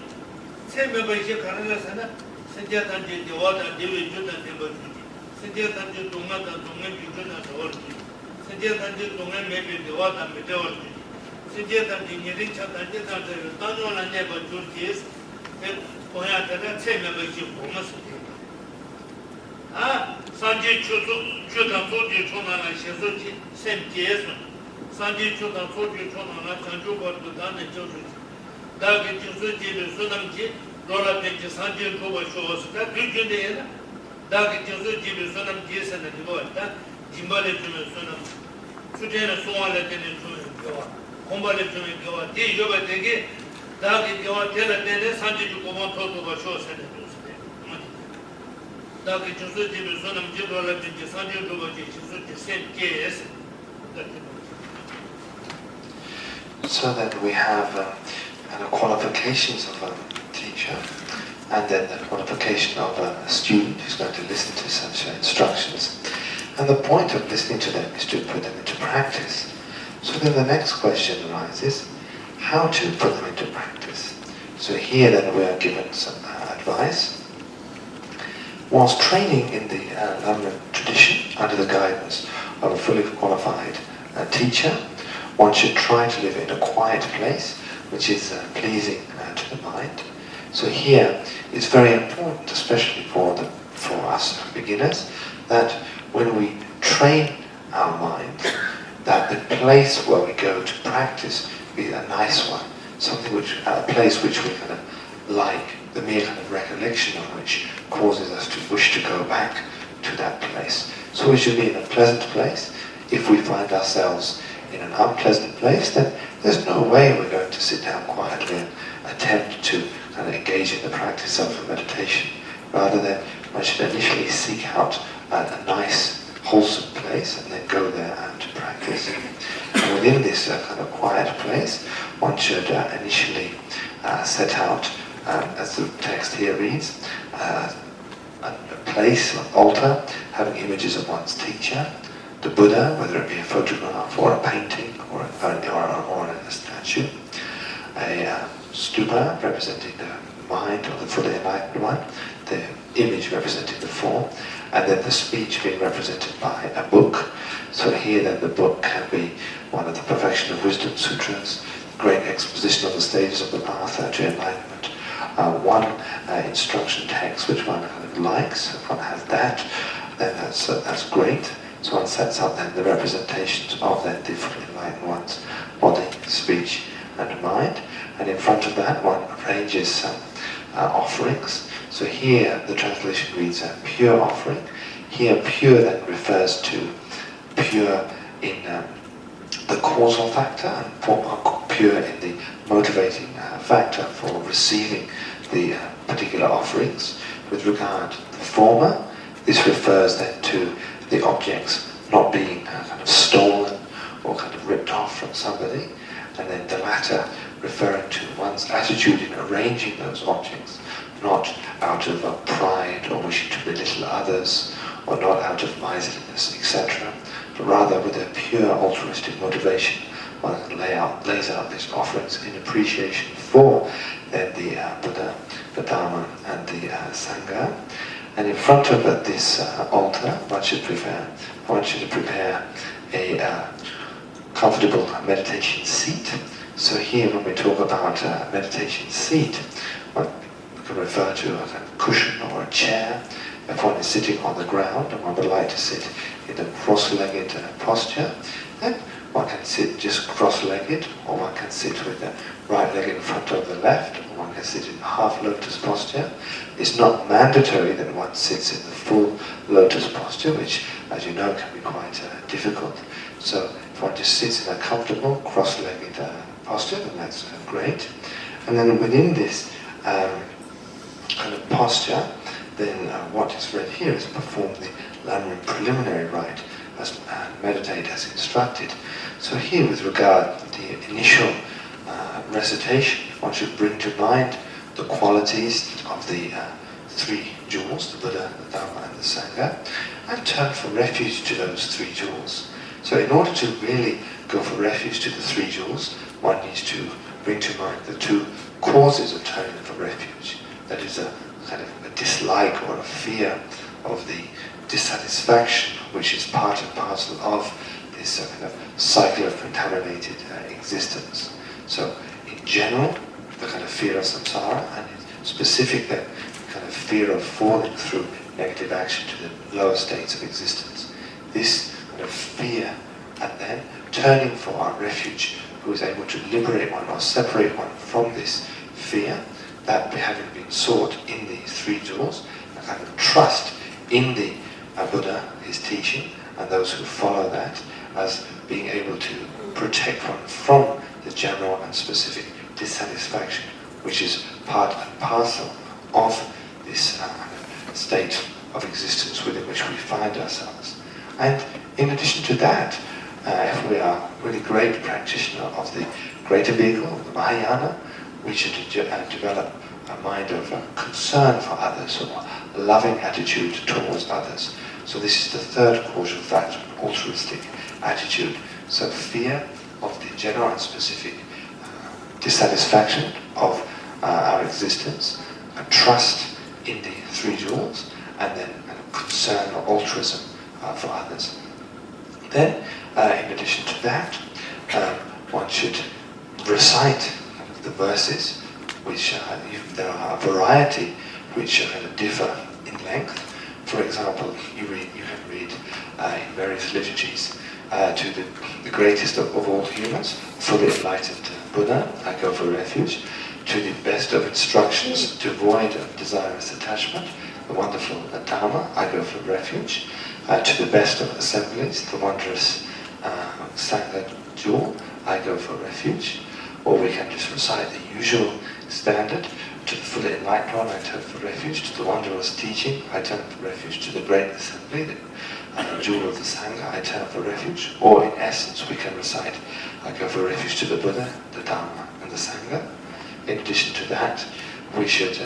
체면을 가능해서는 선제단지 와다 되게 주다 되고 선제단지 동안다 동안 주다 저걸 선제단지 동안 매비 와다 매저 선제단지 내린 차단지 단지 단조는 내가 줄지스 고야다가 체면을 공서 아 산지 주다 소지 총나라 시소지 샘제스 산지 주다 소지 총나라 장주거도 단에 저주 다게 주소지를 소남지 로라베지 산지 도와 쇼스다 뒤준데나 다게 주소지를 소남지 선에 디고다 짐발에 주면 소남 수제는 소화를 되는 좀 교와 공발에 주면 교와 디 요가 되게 다게 교와 되는 데는 산지 주고만 도도가 쇼스네 다게 주소지를 소남지 로라베지 산지 도와지 주소지 샘제스
So then we have the qualifications of a teacher, and then the qualification of a student who's going to listen to such instructions. And the point of listening to them is to put them into practice. So then the next question arises, how to put them into practice? So here then we are given some advice. Whilst training in the Lamrim tradition under the guidance of a fully qualified teacher, one should try to live in a quiet place which is pleasing to the mind. So here it's very important, especially for us beginners, that when we train our minds, that the place where we go to practice be a nice one, a place which we kind of like, the mere kind of recollection of which causes us to wish to go back to that place. So we should be in a pleasant place. If we find ourselves in an unpleasant place, then there's no way we're going to sit down quietly and attempt to kind of engage in the practice of meditation. Rather than one should initially seek out a nice, wholesome place and then go there to practice. And within this kind of quiet place, one should initially set out, as the text here reads, a place, an altar, having images of one's teacher, the Buddha, whether it be a photograph or a painting or a statue, a stupa representing the mind or the fully enlightened one, the image representing the form, and then the speech being represented by a book. So here then the book can be one of the Perfection of Wisdom Sutras, great exposition of the stages of the path to enlightenment, one instruction text which one likes. If one has that, then that's great. So one sets up then the representations of then the fully enlightened one's body, speech and mind, and in front of that one arranges some offerings. So here the translation reads a pure offering. Here pure then refers to pure in the causal factor and pure in the motivating factor for receiving the particular offerings. With regard to the former, this refers then to the objects not being kind of stolen or kind of ripped off from somebody, and then the latter referring to one's attitude in arranging those objects, not out of pride or wishing to belittle others, or not out of miserliness, etc., but rather with a pure altruistic motivation. One lays out these offerings in appreciation for then the Buddha, the Dharma, and the Sangha. And in front of this altar, one should prepare a comfortable meditation seat. So here, when we talk about a meditation seat, one can refer to a kind of cushion or a chair. If one is sitting on the ground and one would like to sit in a cross-legged posture, then one can sit just cross-legged, or one can sit with the right leg in front of the left, or one can sit in half lotus posture. It's not mandatory that one sits in the full lotus posture, which, as you know, can be quite difficult. So if one just sits in a comfortable cross-legged posture, then that's great. And then within this kind of posture, then what is read here is perform the Lamrim preliminary rite, as meditate as instructed. So here, with regard to the initial recitation, one should bring to mind the qualities of the three jewels, the Buddha, the Dharma and the Sangha, and turn for refuge to those three jewels. So in order to really go for refuge to the three jewels, one needs to bring to mind the two causes of turning for refuge. That is a kind of a dislike or a fear of the dissatisfaction which is part and parcel of this kind of cycle of contaminated existence. So in general, the kind of fear of samsara, and in specific the kind of fear of falling through negative action to the lower states of existence. This kind of fear, and then turning for our refuge, who is able to liberate one or separate one from this fear, that having been sought in these three jewels, a kind of trust in the Buddha, his teaching, and those who follow that, as being able to protect one from the general and specific dissatisfaction, which is part and parcel of this state of existence within which we find ourselves. And in addition to that, if we are really great practitioner of the greater vehicle, the Mahayana, we should develop a mind of concern for others, or a loving attitude towards others. So this is the third causal factor, altruistic attitude. So fear of the general and specific dissatisfaction of our existence, a trust in the three jewels, and then a concern or altruism for others. Then, in addition to that, one should recite the verses, which there are a variety which differ in length. For example, you can read in various liturgies to the greatest of all humans, fully enlightened Buddha, I go for refuge, to the best of instructions, devoid of desirous attachment, the wonderful Dharma, I go for refuge, to the best of assemblies, the wondrous Sangha jewel, I go for refuge. Or we can just recite the usual standard, to the fully enlightened one, I turn for refuge, to the wondrous teaching, I turn for refuge, to the great assembly, the jewel of the Sangha, I turn for refuge. Or in essence, we can recite, I go for refuge to the Buddha, the Dharma and the Sangha. In addition to that, we should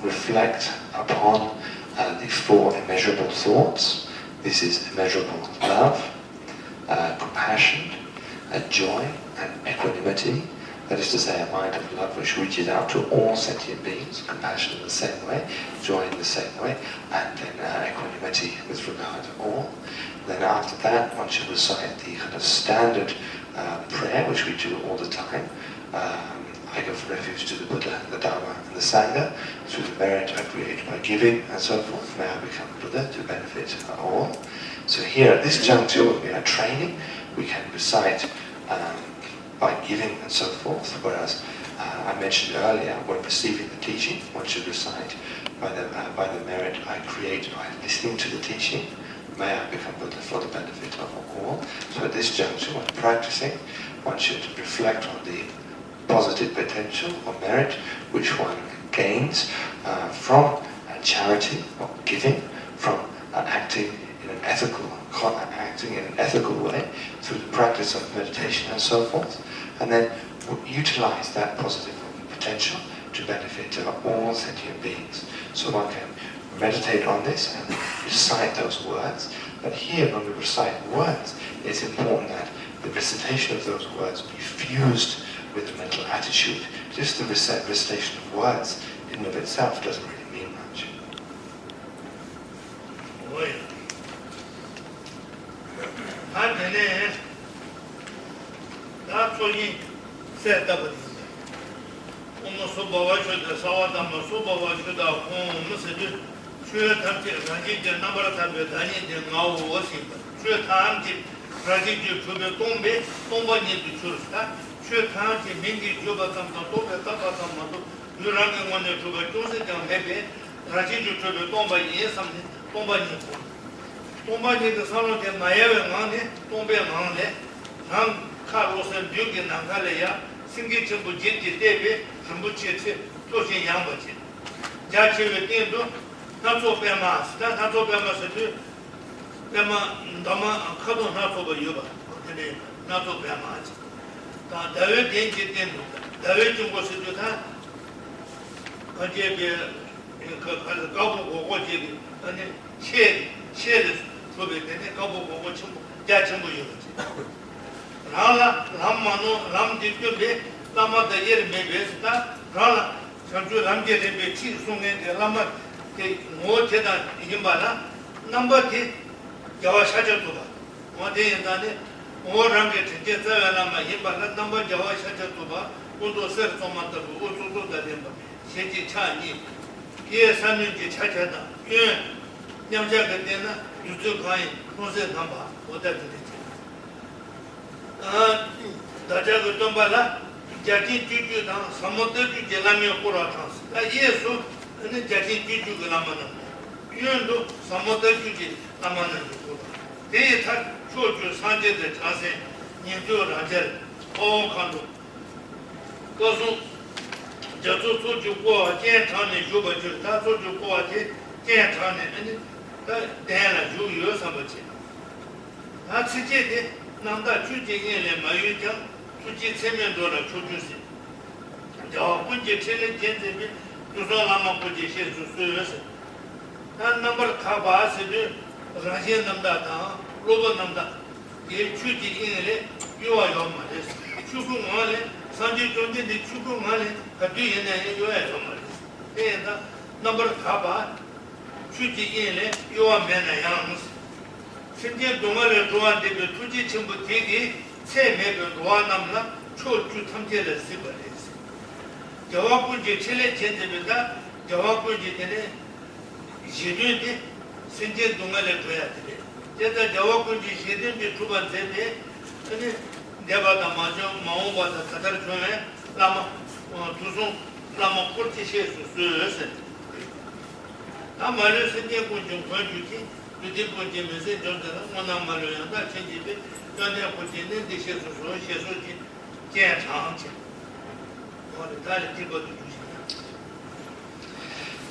reflect upon the four immeasurable thoughts. This is immeasurable love, compassion, joy and equanimity. That is to say, a mind of love which reaches out to all sentient beings, compassion in the same way, joy in the same way, and then equanimity with regard to all. Then after that, one should recite the kind of standard prayer, which we do all the time. I go for refuge to the Buddha, the Dharma, and the Sangha, through the merit I create by giving, and so forth. May I become Buddha to benefit all. So here, at this juncture, when we are training, we can recite by giving and so forth, whereas I mentioned earlier, when receiving the teaching, one should recite by the merit I create by listening to the teaching. May I become Buddha for the benefit of all. So at this juncture, when practicing, one should reflect on the positive potential or merit which one gains from charity or giving, from acting in an ethical way through the practice of meditation and so forth, and then utilize that positive potential to benefit all sentient beings. So one can meditate on this and recite those words. But here, when we recite words, it's important that the recitation of those words be fused with a mental attitude. Just the recitation of words in and of itself doesn't really mean much.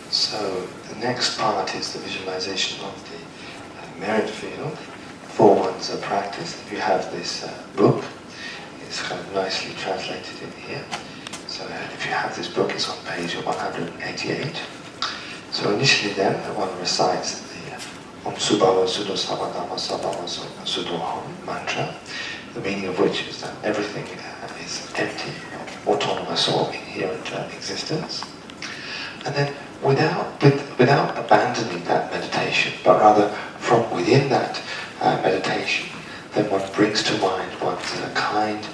So the next part is the visualization of the merit field for one's practice. If you have this book, it's kind of nicely translated in here. So if you have this book, it's on page 188. So initially then, one recites the Om Subhava Sudo Sabadama Sabhava Sudo Hom mantra, the meaning of which is that everything is empty, autonomous or inherent existence. And then without abandoning that meditation, but rather from within that meditation, then one brings to mind one's kind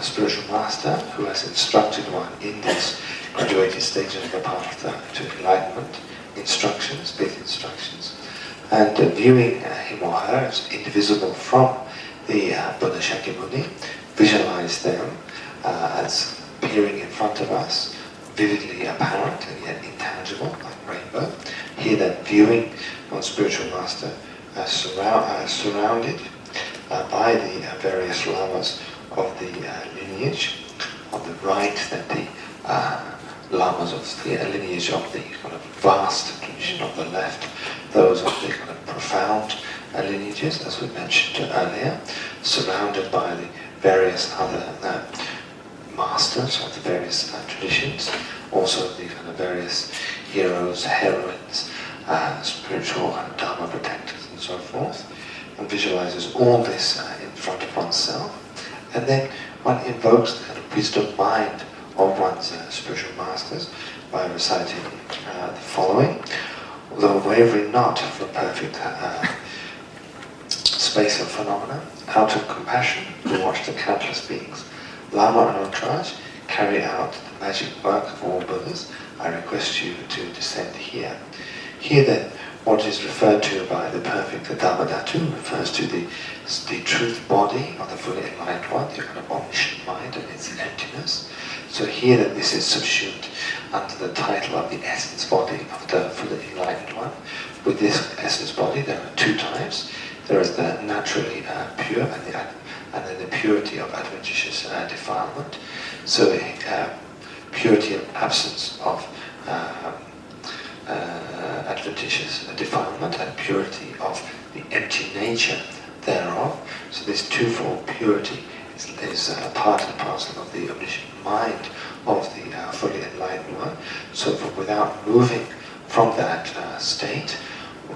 spiritual master who has instructed one in these graduated stages of the path to enlightenment, instructions, big instructions, and viewing him or her as indivisible from the Buddha Shakyamuni, visualize them as appearing in front of us, vividly apparent and yet intangible, like rainbow. Here then, viewing one's spiritual master as surrounded by the various lamas of the lineage. On the right, then the lamas of the lineage of the kind of vast tradition. On the left, those of the kind of profound lineages, as we mentioned earlier, surrounded by the various other masters of the various traditions, also the kind of various heroes, heroines, spiritual and dharma protectors and so forth, and visualizes all this in front of oneself, and then one invokes the kind of wisdom mind of one's spiritual masters by reciting the following: although wavering not from perfect space of phenomena, out of compassion we watch the countless beings, Lama and entourage carry out the magic work of all Buddhas. I request you to descend here. Here then, what is referred to by the perfect Dhammadhatu refers to the truth body of the fully enlightened one, the kind of omniscient mind and its emptiness. So here then this is subsumed under the title of the essence body of the fully enlightened one. With this essence body there are two types. There is the naturally pure and then the purity of adventitious defilement. So purity and absence of adventitious defilement, and purity of the empty nature thereof. So this twofold purity is part and parcel of the omniscient mind of the fully enlightened one. So from without moving from that state,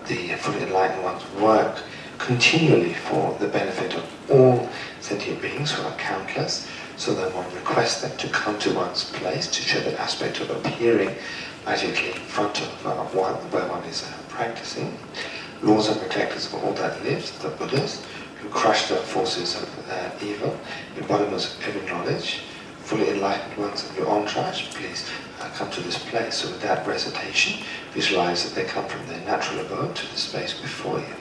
the fully enlightened ones work continually for the benefit of all sentient beings who are countless, so that one requests them to come to one's place to show the aspect of appearing magically in front of one, where one is practicing. Laws and protectors of all that lives, the Buddhas, who crush the forces of evil, embodiments of every knowledge, fully enlightened ones of your entourage, please come to this place. So with that recitation, visualize that they come from their natural abode to the space before you.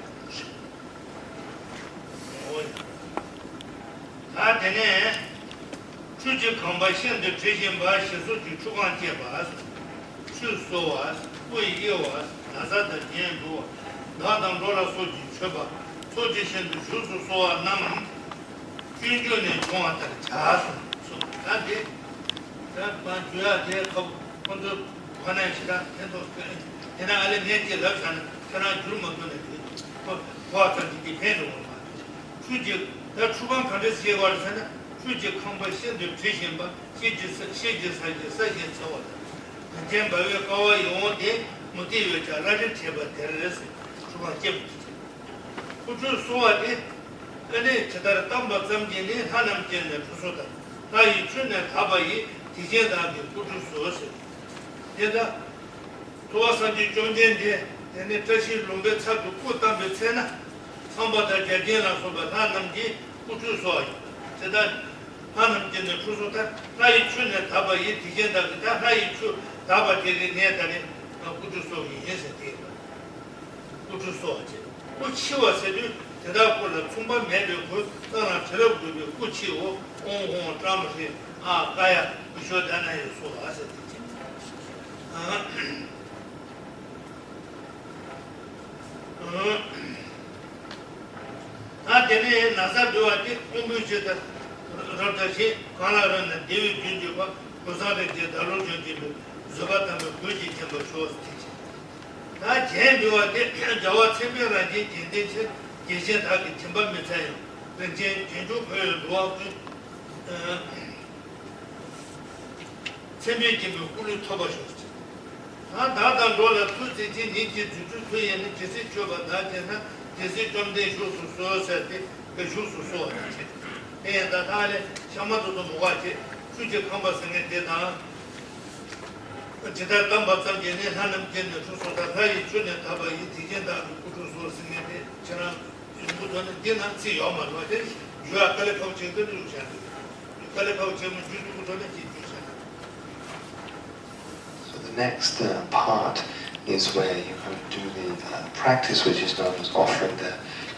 So the next part is where you kind of do the practice which is known as offering the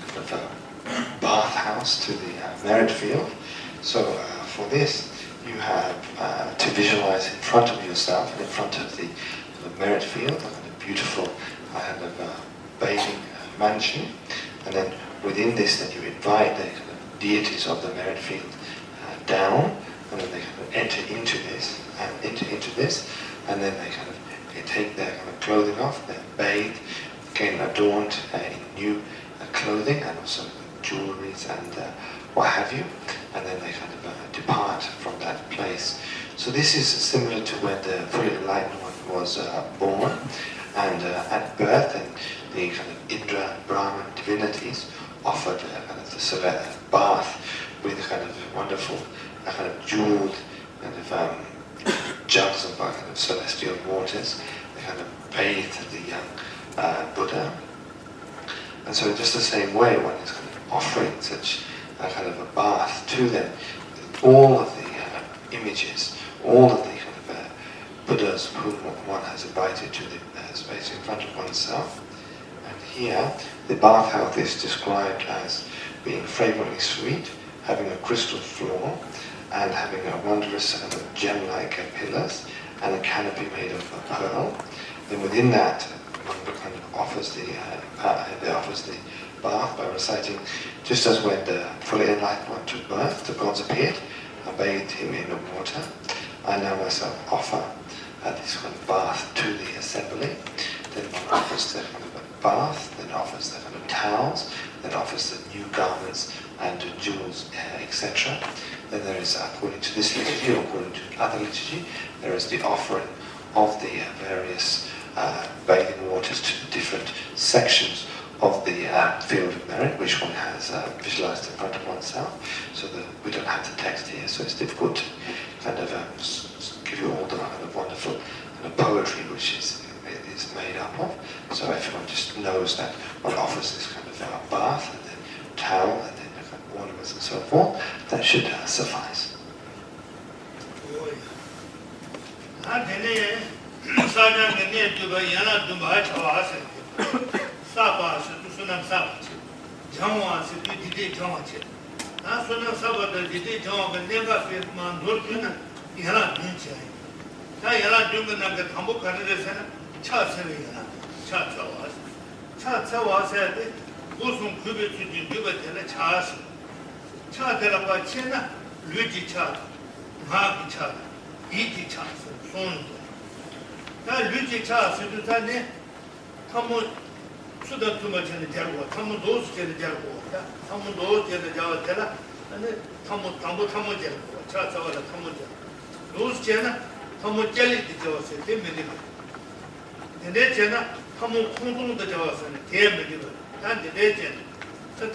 kind of bathhouse to the merit field. So for this, you have to visualize in front of yourself and in front of the merit field, a kind of beautiful kind of bathing mansion, and then within this, then you invite the kind of deities of the merit field down, and then they kind of enter into this, and then they kind of take their kind of clothing off, they're bathed, again adorned in new clothing and also jewelries and what have you, and then they kind of depart from that place. So this is similar to when the fully enlightened one was born, and at birth, and the kind of Indra, Brahman divinities offered kind of the bath with a kind of wonderful, kind of jeweled kind of jugs of kind of celestial waters. They kind of bathed the young Buddha. And so in just the same way, one is kind of offering such a kind of a bath to them. All of the images, all of the kind of Buddhas whom one has invited to the space in front of oneself. And here, the bathhouse is described as being fragrantly sweet, having a crystal floor, and having a wondrous gem-like pillars, and a canopy made of pearl. Then within that, one kind of offers the bath by reciting, just as when the fully enlightened one took birth, the gods appeared and bathed him in the water. I now myself offer this kind of bath to the assembly. Then one offers the kind of bath, then offers the kind of towels, then offers the new garments and jewels, etc. Then there is, according to this liturgy, or according to other liturgy, there is the offering of the various bathing waters to the different sections of the field of merit, which one has visualized in front of oneself, so that we don't have the text here, so it's difficult to kind of give you all the kind of wonderful kind of poetry which is made up of. So everyone just knows that one offers this kind of bath and then towel and then kind of ornaments and so forth. That should suffice.
sudah tu macam ni jago, tamu dos jadi jago, tamu dos jadi jago, jadi, ane tamu jago, cara cara tamu jago, dos jadi tamu jeli di jago se, dia mesti, dia jadi tamu kongkong di jago se, dia mesti, dan dia jadi,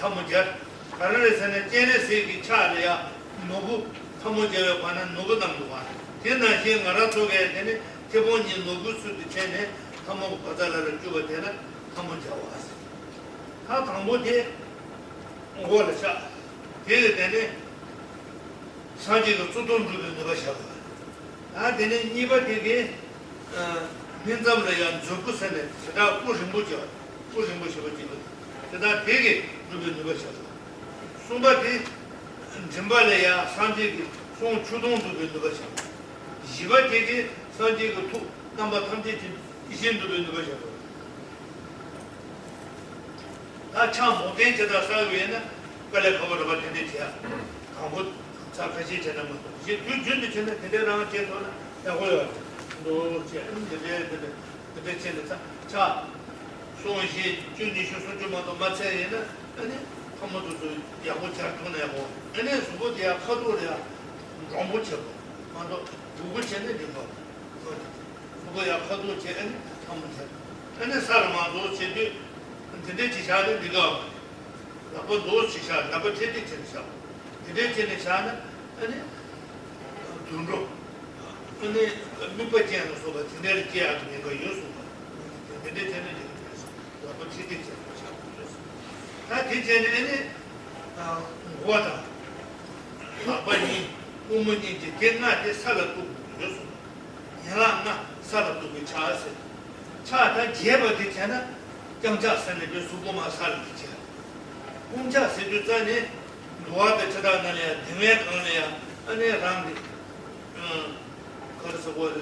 tamu jago, karena sana jadi segi cara ya, nobu tamu jago mana nobu tamu mana, dia nanti ngarang tu ke, jadi kemudian nobu sudah jadi tamu pada lalu juga jadi tamu jago. 다 당보대 오고라자 되게 사지도 주동주도 넣으셔. 아 되는 이바 되게 민감을 연 접근선에 제가 무슨뭐죠. 지금. 제가 되게 주도 넣으셔. 수바디 점발에야 산지기 송 주동주도 넣으셔. 이바 되게 산지가 투 넘버 30 이신도 넣으셔. 참 못된 데다 살고에는 그래 거버를 받는데 지야. 아무 자까지 되는 거. 이제 준준이 전에 대대랑 제도는 야고요. 노제 근데 자 소시 준이 수수주마도 맞아야는 아니 한번도 야고 잘 통해고 아니 수고디야 커도야 너무 쳐. 맞아. 누구 전에 되고. 그거야 커도 제 아니 한번 쳐. 아니 사람도 제대 근데 지사는 네가 나도 너 지사 나도 제대 지사 제대 지사는 아니 돈으로 근데 밑바지는 소가 제대로 지야 되는 거 요소 근데 제대 지사 나도 제대 지사 다 제대는 뭐다 아빠니 어머니 이제 옛날에 살았고 요소 야나 살았고 그 차다 제바 되잖아 경자 선에 수고마 살리지. 공자 세주자네 노아데 쳐다나냐 등에 거느냐 아니 랑디 그래서 뭐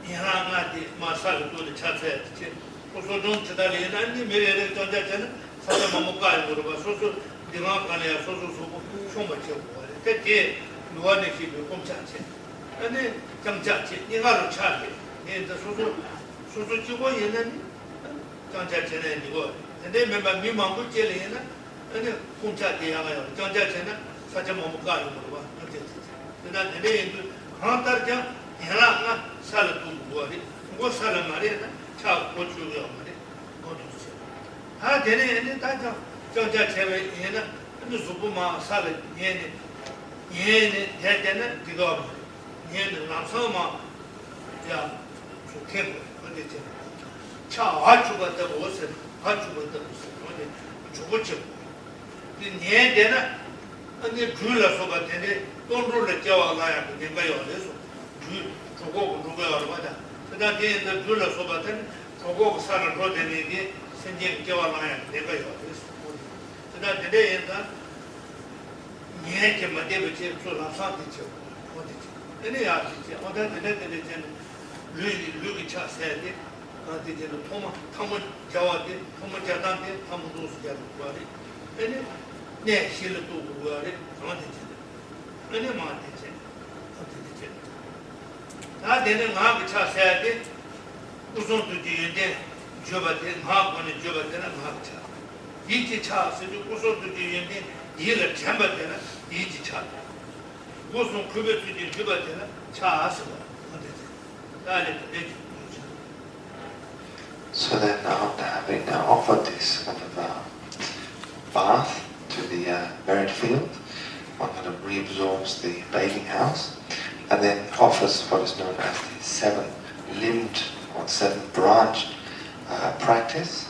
이하나디 마살도 차세지. 소소좀 쳐다리는 아니 메레레 전자잖아. 사람 못 가요 그러고 소소 디마가냐 소소 소고 총맞죠. 그때 노아데 기도 공자체. 아니 경자체 이가로 차게. 얘도 소소 지고 얘는 장자체는 이거 근데 맨날 미망고 젤이나 아니 공짜 대야가요 장자체는 사자 못 가요 뭐 어때 근데 내내 한달장 해라가 살도 뭐리 그거 살은 말이야 차 고추요 말이 고추 아 되네 다자 장자체에 얘는 근데 수부마 살을 얘네 대대는 그거 얘는 남서마 야 좋게 어디지 차 아주버다 무슨 아주버다 무슨 어디 죽었죠. 근데 얘는 아니 줄라서 같은데 돈으로 잡아가야 내가 요래서 주고 누가 얼마다. 그다음에 얘는 줄라서 같은 주고 사는 거되는데 생긴 잡아가야 내가 요래서. 그다음에 얘는 얘게 맞대비지 줄라서겠죠. 어디지. 얘네 아지지. 어디에 류기 차세야 돼. 이제 토마 탐을 자와데 탐을 자단데 탐도 수자도 거리 아니 네 실도 거리 어디지 아니 마한테지 어디지 다 되는 마음 차세야 돼 우선 두지인데 줘봐대 마음권에 줘봐대는 마음차 이지 차서도 우선 두지인데 일을 참바대는 이지 차 우선 급여 두지 줘봐대는 차서 어디지 나를 되지
So then after having offered this kind of bath to the merit field, one kind of reabsorbs the bathing house and then offers what is known as the seven-limbed or seven-branched practice.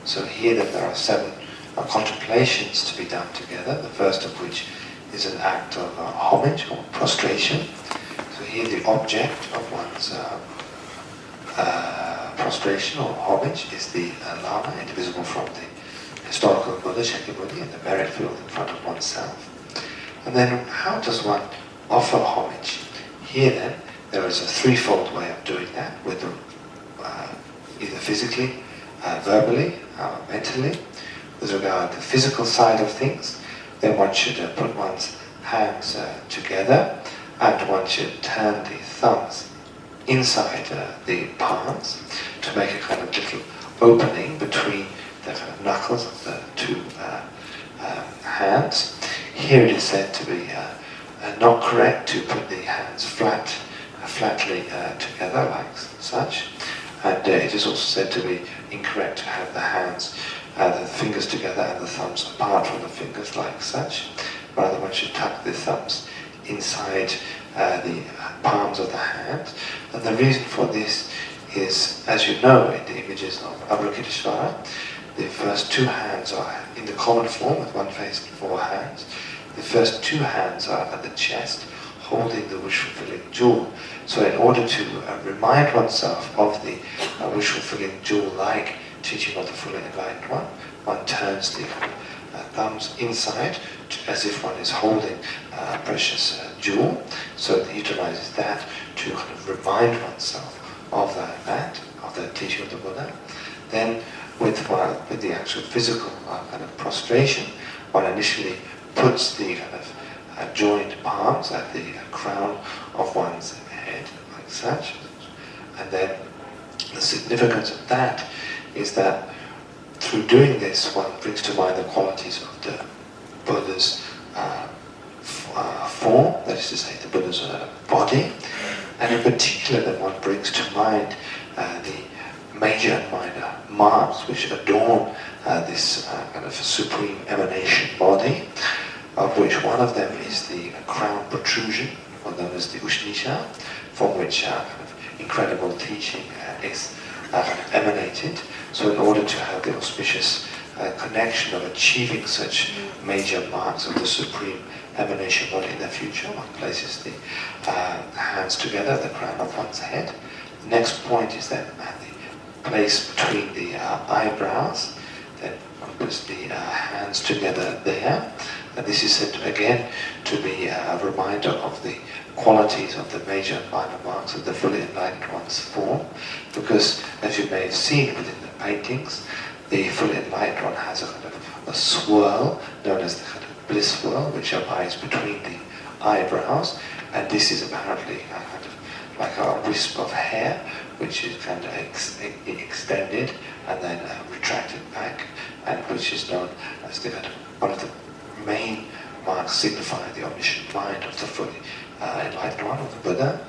So here that there are seven contemplations to be done together, the first of which is an act of homage or prostration. So here the object of one's prostration or homage is the Lama, indivisible from the historical Buddha, Shakyamuni, and the merit field in front of oneself. And then how does one offer homage? Here then, there is a threefold way of doing that, with either physically, verbally, mentally. With regard to the physical side of things, then one should put one's hands together, and one should turn the thumbs inside the palms to make a kind of little opening between the kind of knuckles of the two hands. Here it is said to be not correct to put the hands flatly together like such, and it is also said to be incorrect to have the hands, the fingers together and the thumbs apart from the fingers like such. Rather, one should tuck the thumbs inside the palms of the hands. And the reason for this is, as you know, in the images of Avalokiteshvara, the first two hands are in the common form with one face and four hands. The first two hands are at the chest, holding the wish-fulfilling jewel. So in order to remind oneself of the wish-fulfilling jewel-like teaching of the fully enlightened one turns the thumbs inside as if one is holding a precious jewel. So it utilizes that to kind of remind oneself of that, of the teaching of the Buddha. Then with the actual physical kind of prostration, one initially puts the kind of joined palms at the crown of one's head, like such. And then the significance of that is that through doing this, one brings to mind the qualities of the Buddha's form, that is to say, the Buddha's body, and in particular that one brings to mind the major and minor marks which adorn this kind of supreme emanation body, of which one of them is the crown protrusion, or known as the Ushnisha, from which kind of incredible teaching is emanated. So in order to have the auspicious connection of achieving such major marks of the supreme emanation body in the future, one places the hands together at the crown of one's head. The next point is then at the place between the eyebrows. Then one puts the hands together there. And this is said again to be a reminder of the qualities of the major and minor marks of the fully enlightened one's form, because as you may have seen within the paintings, the fully enlightened one has a kind of a swirl known as the kind of bliss swirl, which abides between the eyebrows, and this is apparently a kind of like a wisp of hair, which is kind of extended and then retracted back, and which is known as the kind of one of the main marks signifying the omniscient mind of the fully enlightened one, of the Buddha.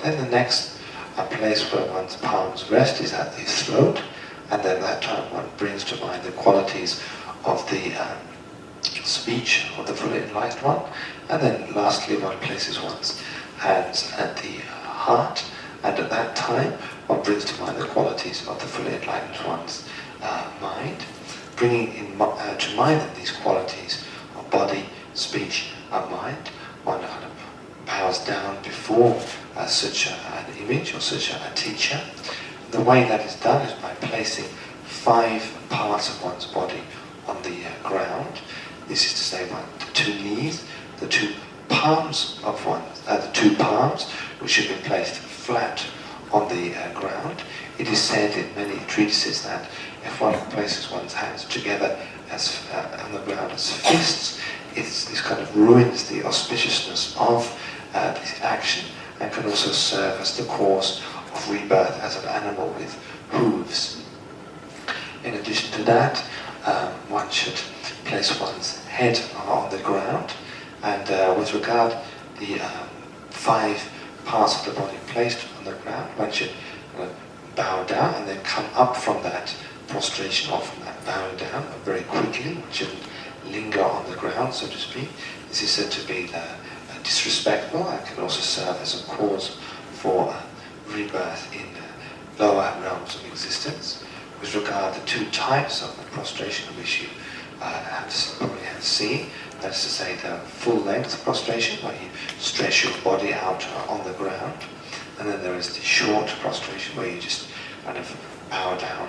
Then the next place where one's palms rest is at the throat, and then that time one brings to mind the qualities of the speech of the fully enlightened one, and then lastly one places one's hands at the heart, and at that time one brings to mind the qualities of the fully enlightened one's mind, bringing to mind these qualities of body, speech, and mind. One kind of bows down before such an image or such a teacher. The way that is done is by placing 5 parts of one's body on the ground. This is to say, the 2 knees, the 2 palms of the 2 palms, which should be placed flat on the ground. It is said in many treatises that if one places one's hands together as on the ground as fists, this kind of ruins the auspiciousness of this action, and can also serve as the cause of rebirth as an animal with hooves. In addition to that, one should place one's head on the ground, and with regard the 5 parts of the body placed on the ground, one should bow down and then come up from that prostration or from that bowing down very quickly, which shouldn't linger on the ground, so to speak. This is said to be disrespectful and can also serve as a cause for rebirth in lower realms of existence. With regard to two types of prostration which you probably have seen, that's to say the full length prostration where you stretch your body out on the ground, and then there is the short prostration where you just kind of bow down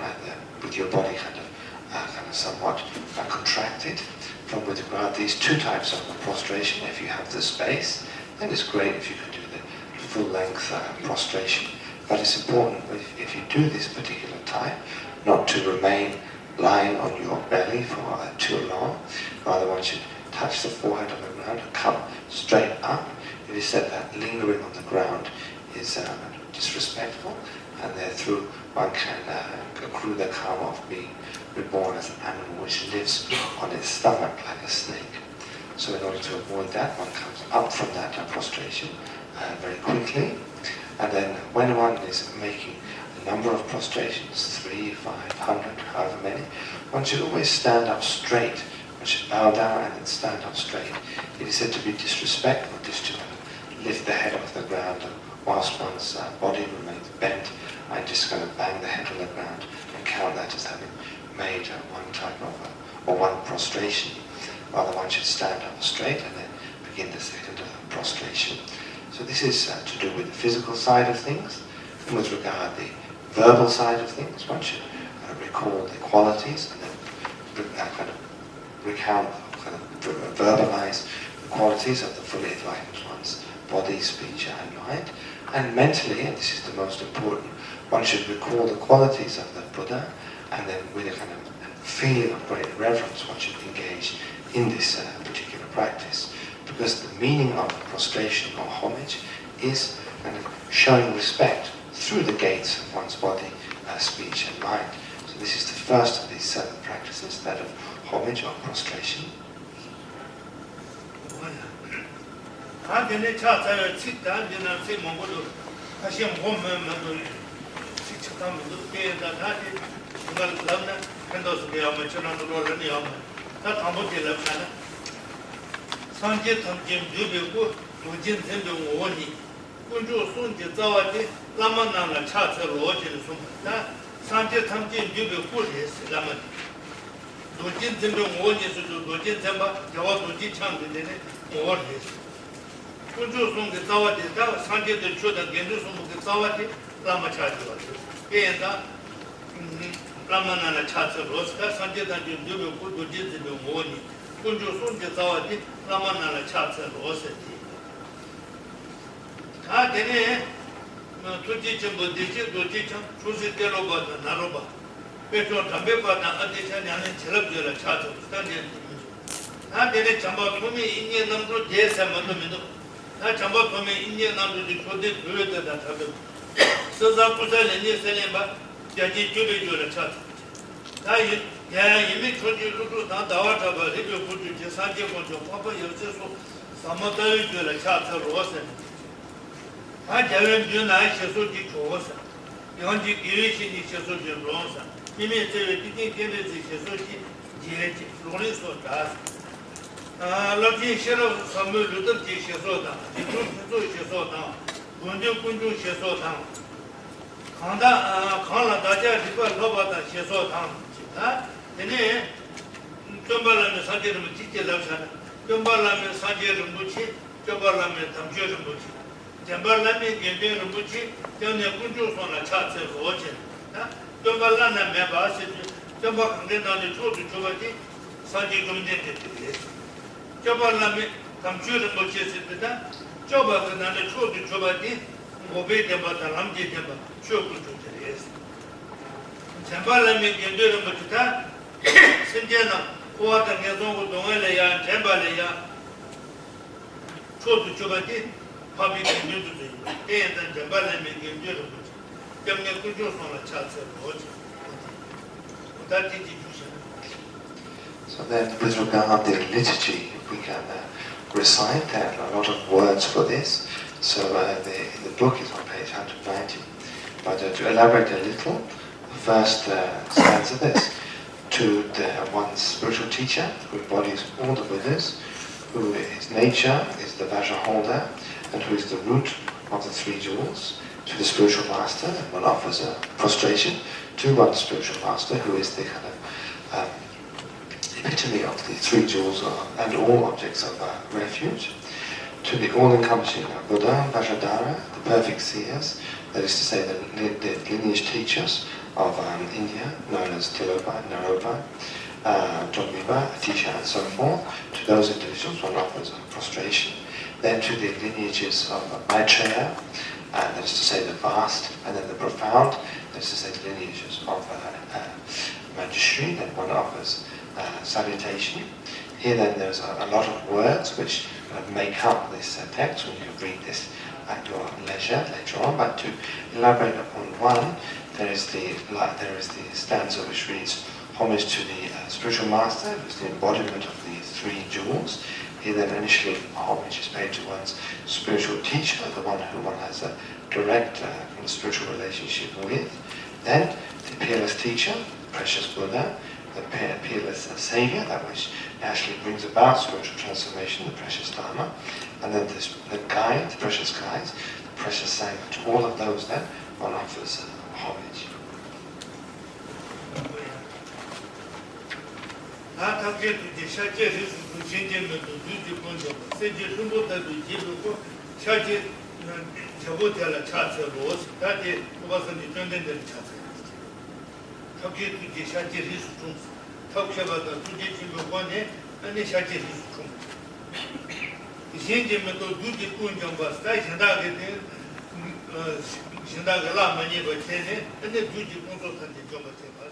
with your body kind of somewhat contracted. From with regard to these two types of prostration, if you have the space, then it's great if you can do the full length prostration. But it's important if you do this particular type not to remain lying on your belly for too long. Rather, one should touch the forehead on the ground and come straight up. It is said that lingering on the ground is disrespectful, and therefore one can accrue the karma of being reborn as an animal which lives on its stomach like a snake. So in order to avoid that, one comes up from that prostration very quickly, and then when one is making a number of prostrations, 3, 500, however many, one should always stand up straight. One should bow down and then stand up straight. It is said to be disrespectful just to lift the head off the ground whilst one's body remains bent and just kind of bang the head on the ground and count that as having made one type of or one prostration. Rather, one should stand up straight and then begin the second prostration. So this is to do with the physical side of things. And with regard to the verbal side of things, one should recall the qualities and then kind of recount, kind of verbalize the qualities of the fully enlightened one's body, speech and mind. And mentally, and this is the most important, one should recall the qualities of the Buddha, and then with a kind of feeling of great reverence one should engage in this particular practice. Because the meaning of prostration or homage is kind of showing respect through the gates of one's body, speech and mind. So this is the first of these 7 practices, that of homage or prostration. So then, with regard to the liturgy, we can recite. There are a lot of words for this. So in the book is on page 190. But to elaborate a little, the first stanza this, to the one's spiritual teacher who embodies all the Buddhas, who his nature is the Vajra holder, and who is the root of the three jewels, to the spiritual master, and one offers a prostration to one's spiritual master, who is the kind of epitome of the three jewels and all objects of refuge, to the all-encompassing Buddha, Vajradhara, the perfect seers, that is to say the lineage teachers of India, known as Tilopa, Naropa, Jommipa, Atishas, and so forth. To those individuals one offers a prostration. Then to the lineages of Maitreya, that is to say the vast, and then the profound, that is to say the lineages of Manjushri, then one offers salutation. Here then there's a lot of words which make up this text, when you read this at your leisure later on, but to elaborate upon one, there is the stanza which reads, homage to the spiritual master, who is the embodiment of the three jewels. Here then initially homage is paid to one's spiritual teacher, the one who one has a direct spiritual relationship with. Then the peerless teacher, the precious Buddha, the peerless saviour, that which actually brings about spiritual transformation, the precious Dharma. And then the guide, the precious guides, the precious Sangha. To all of those then one offers homage.
신다가 라마니 버체네 근데 두지 공소탄데 좀 같아 봐.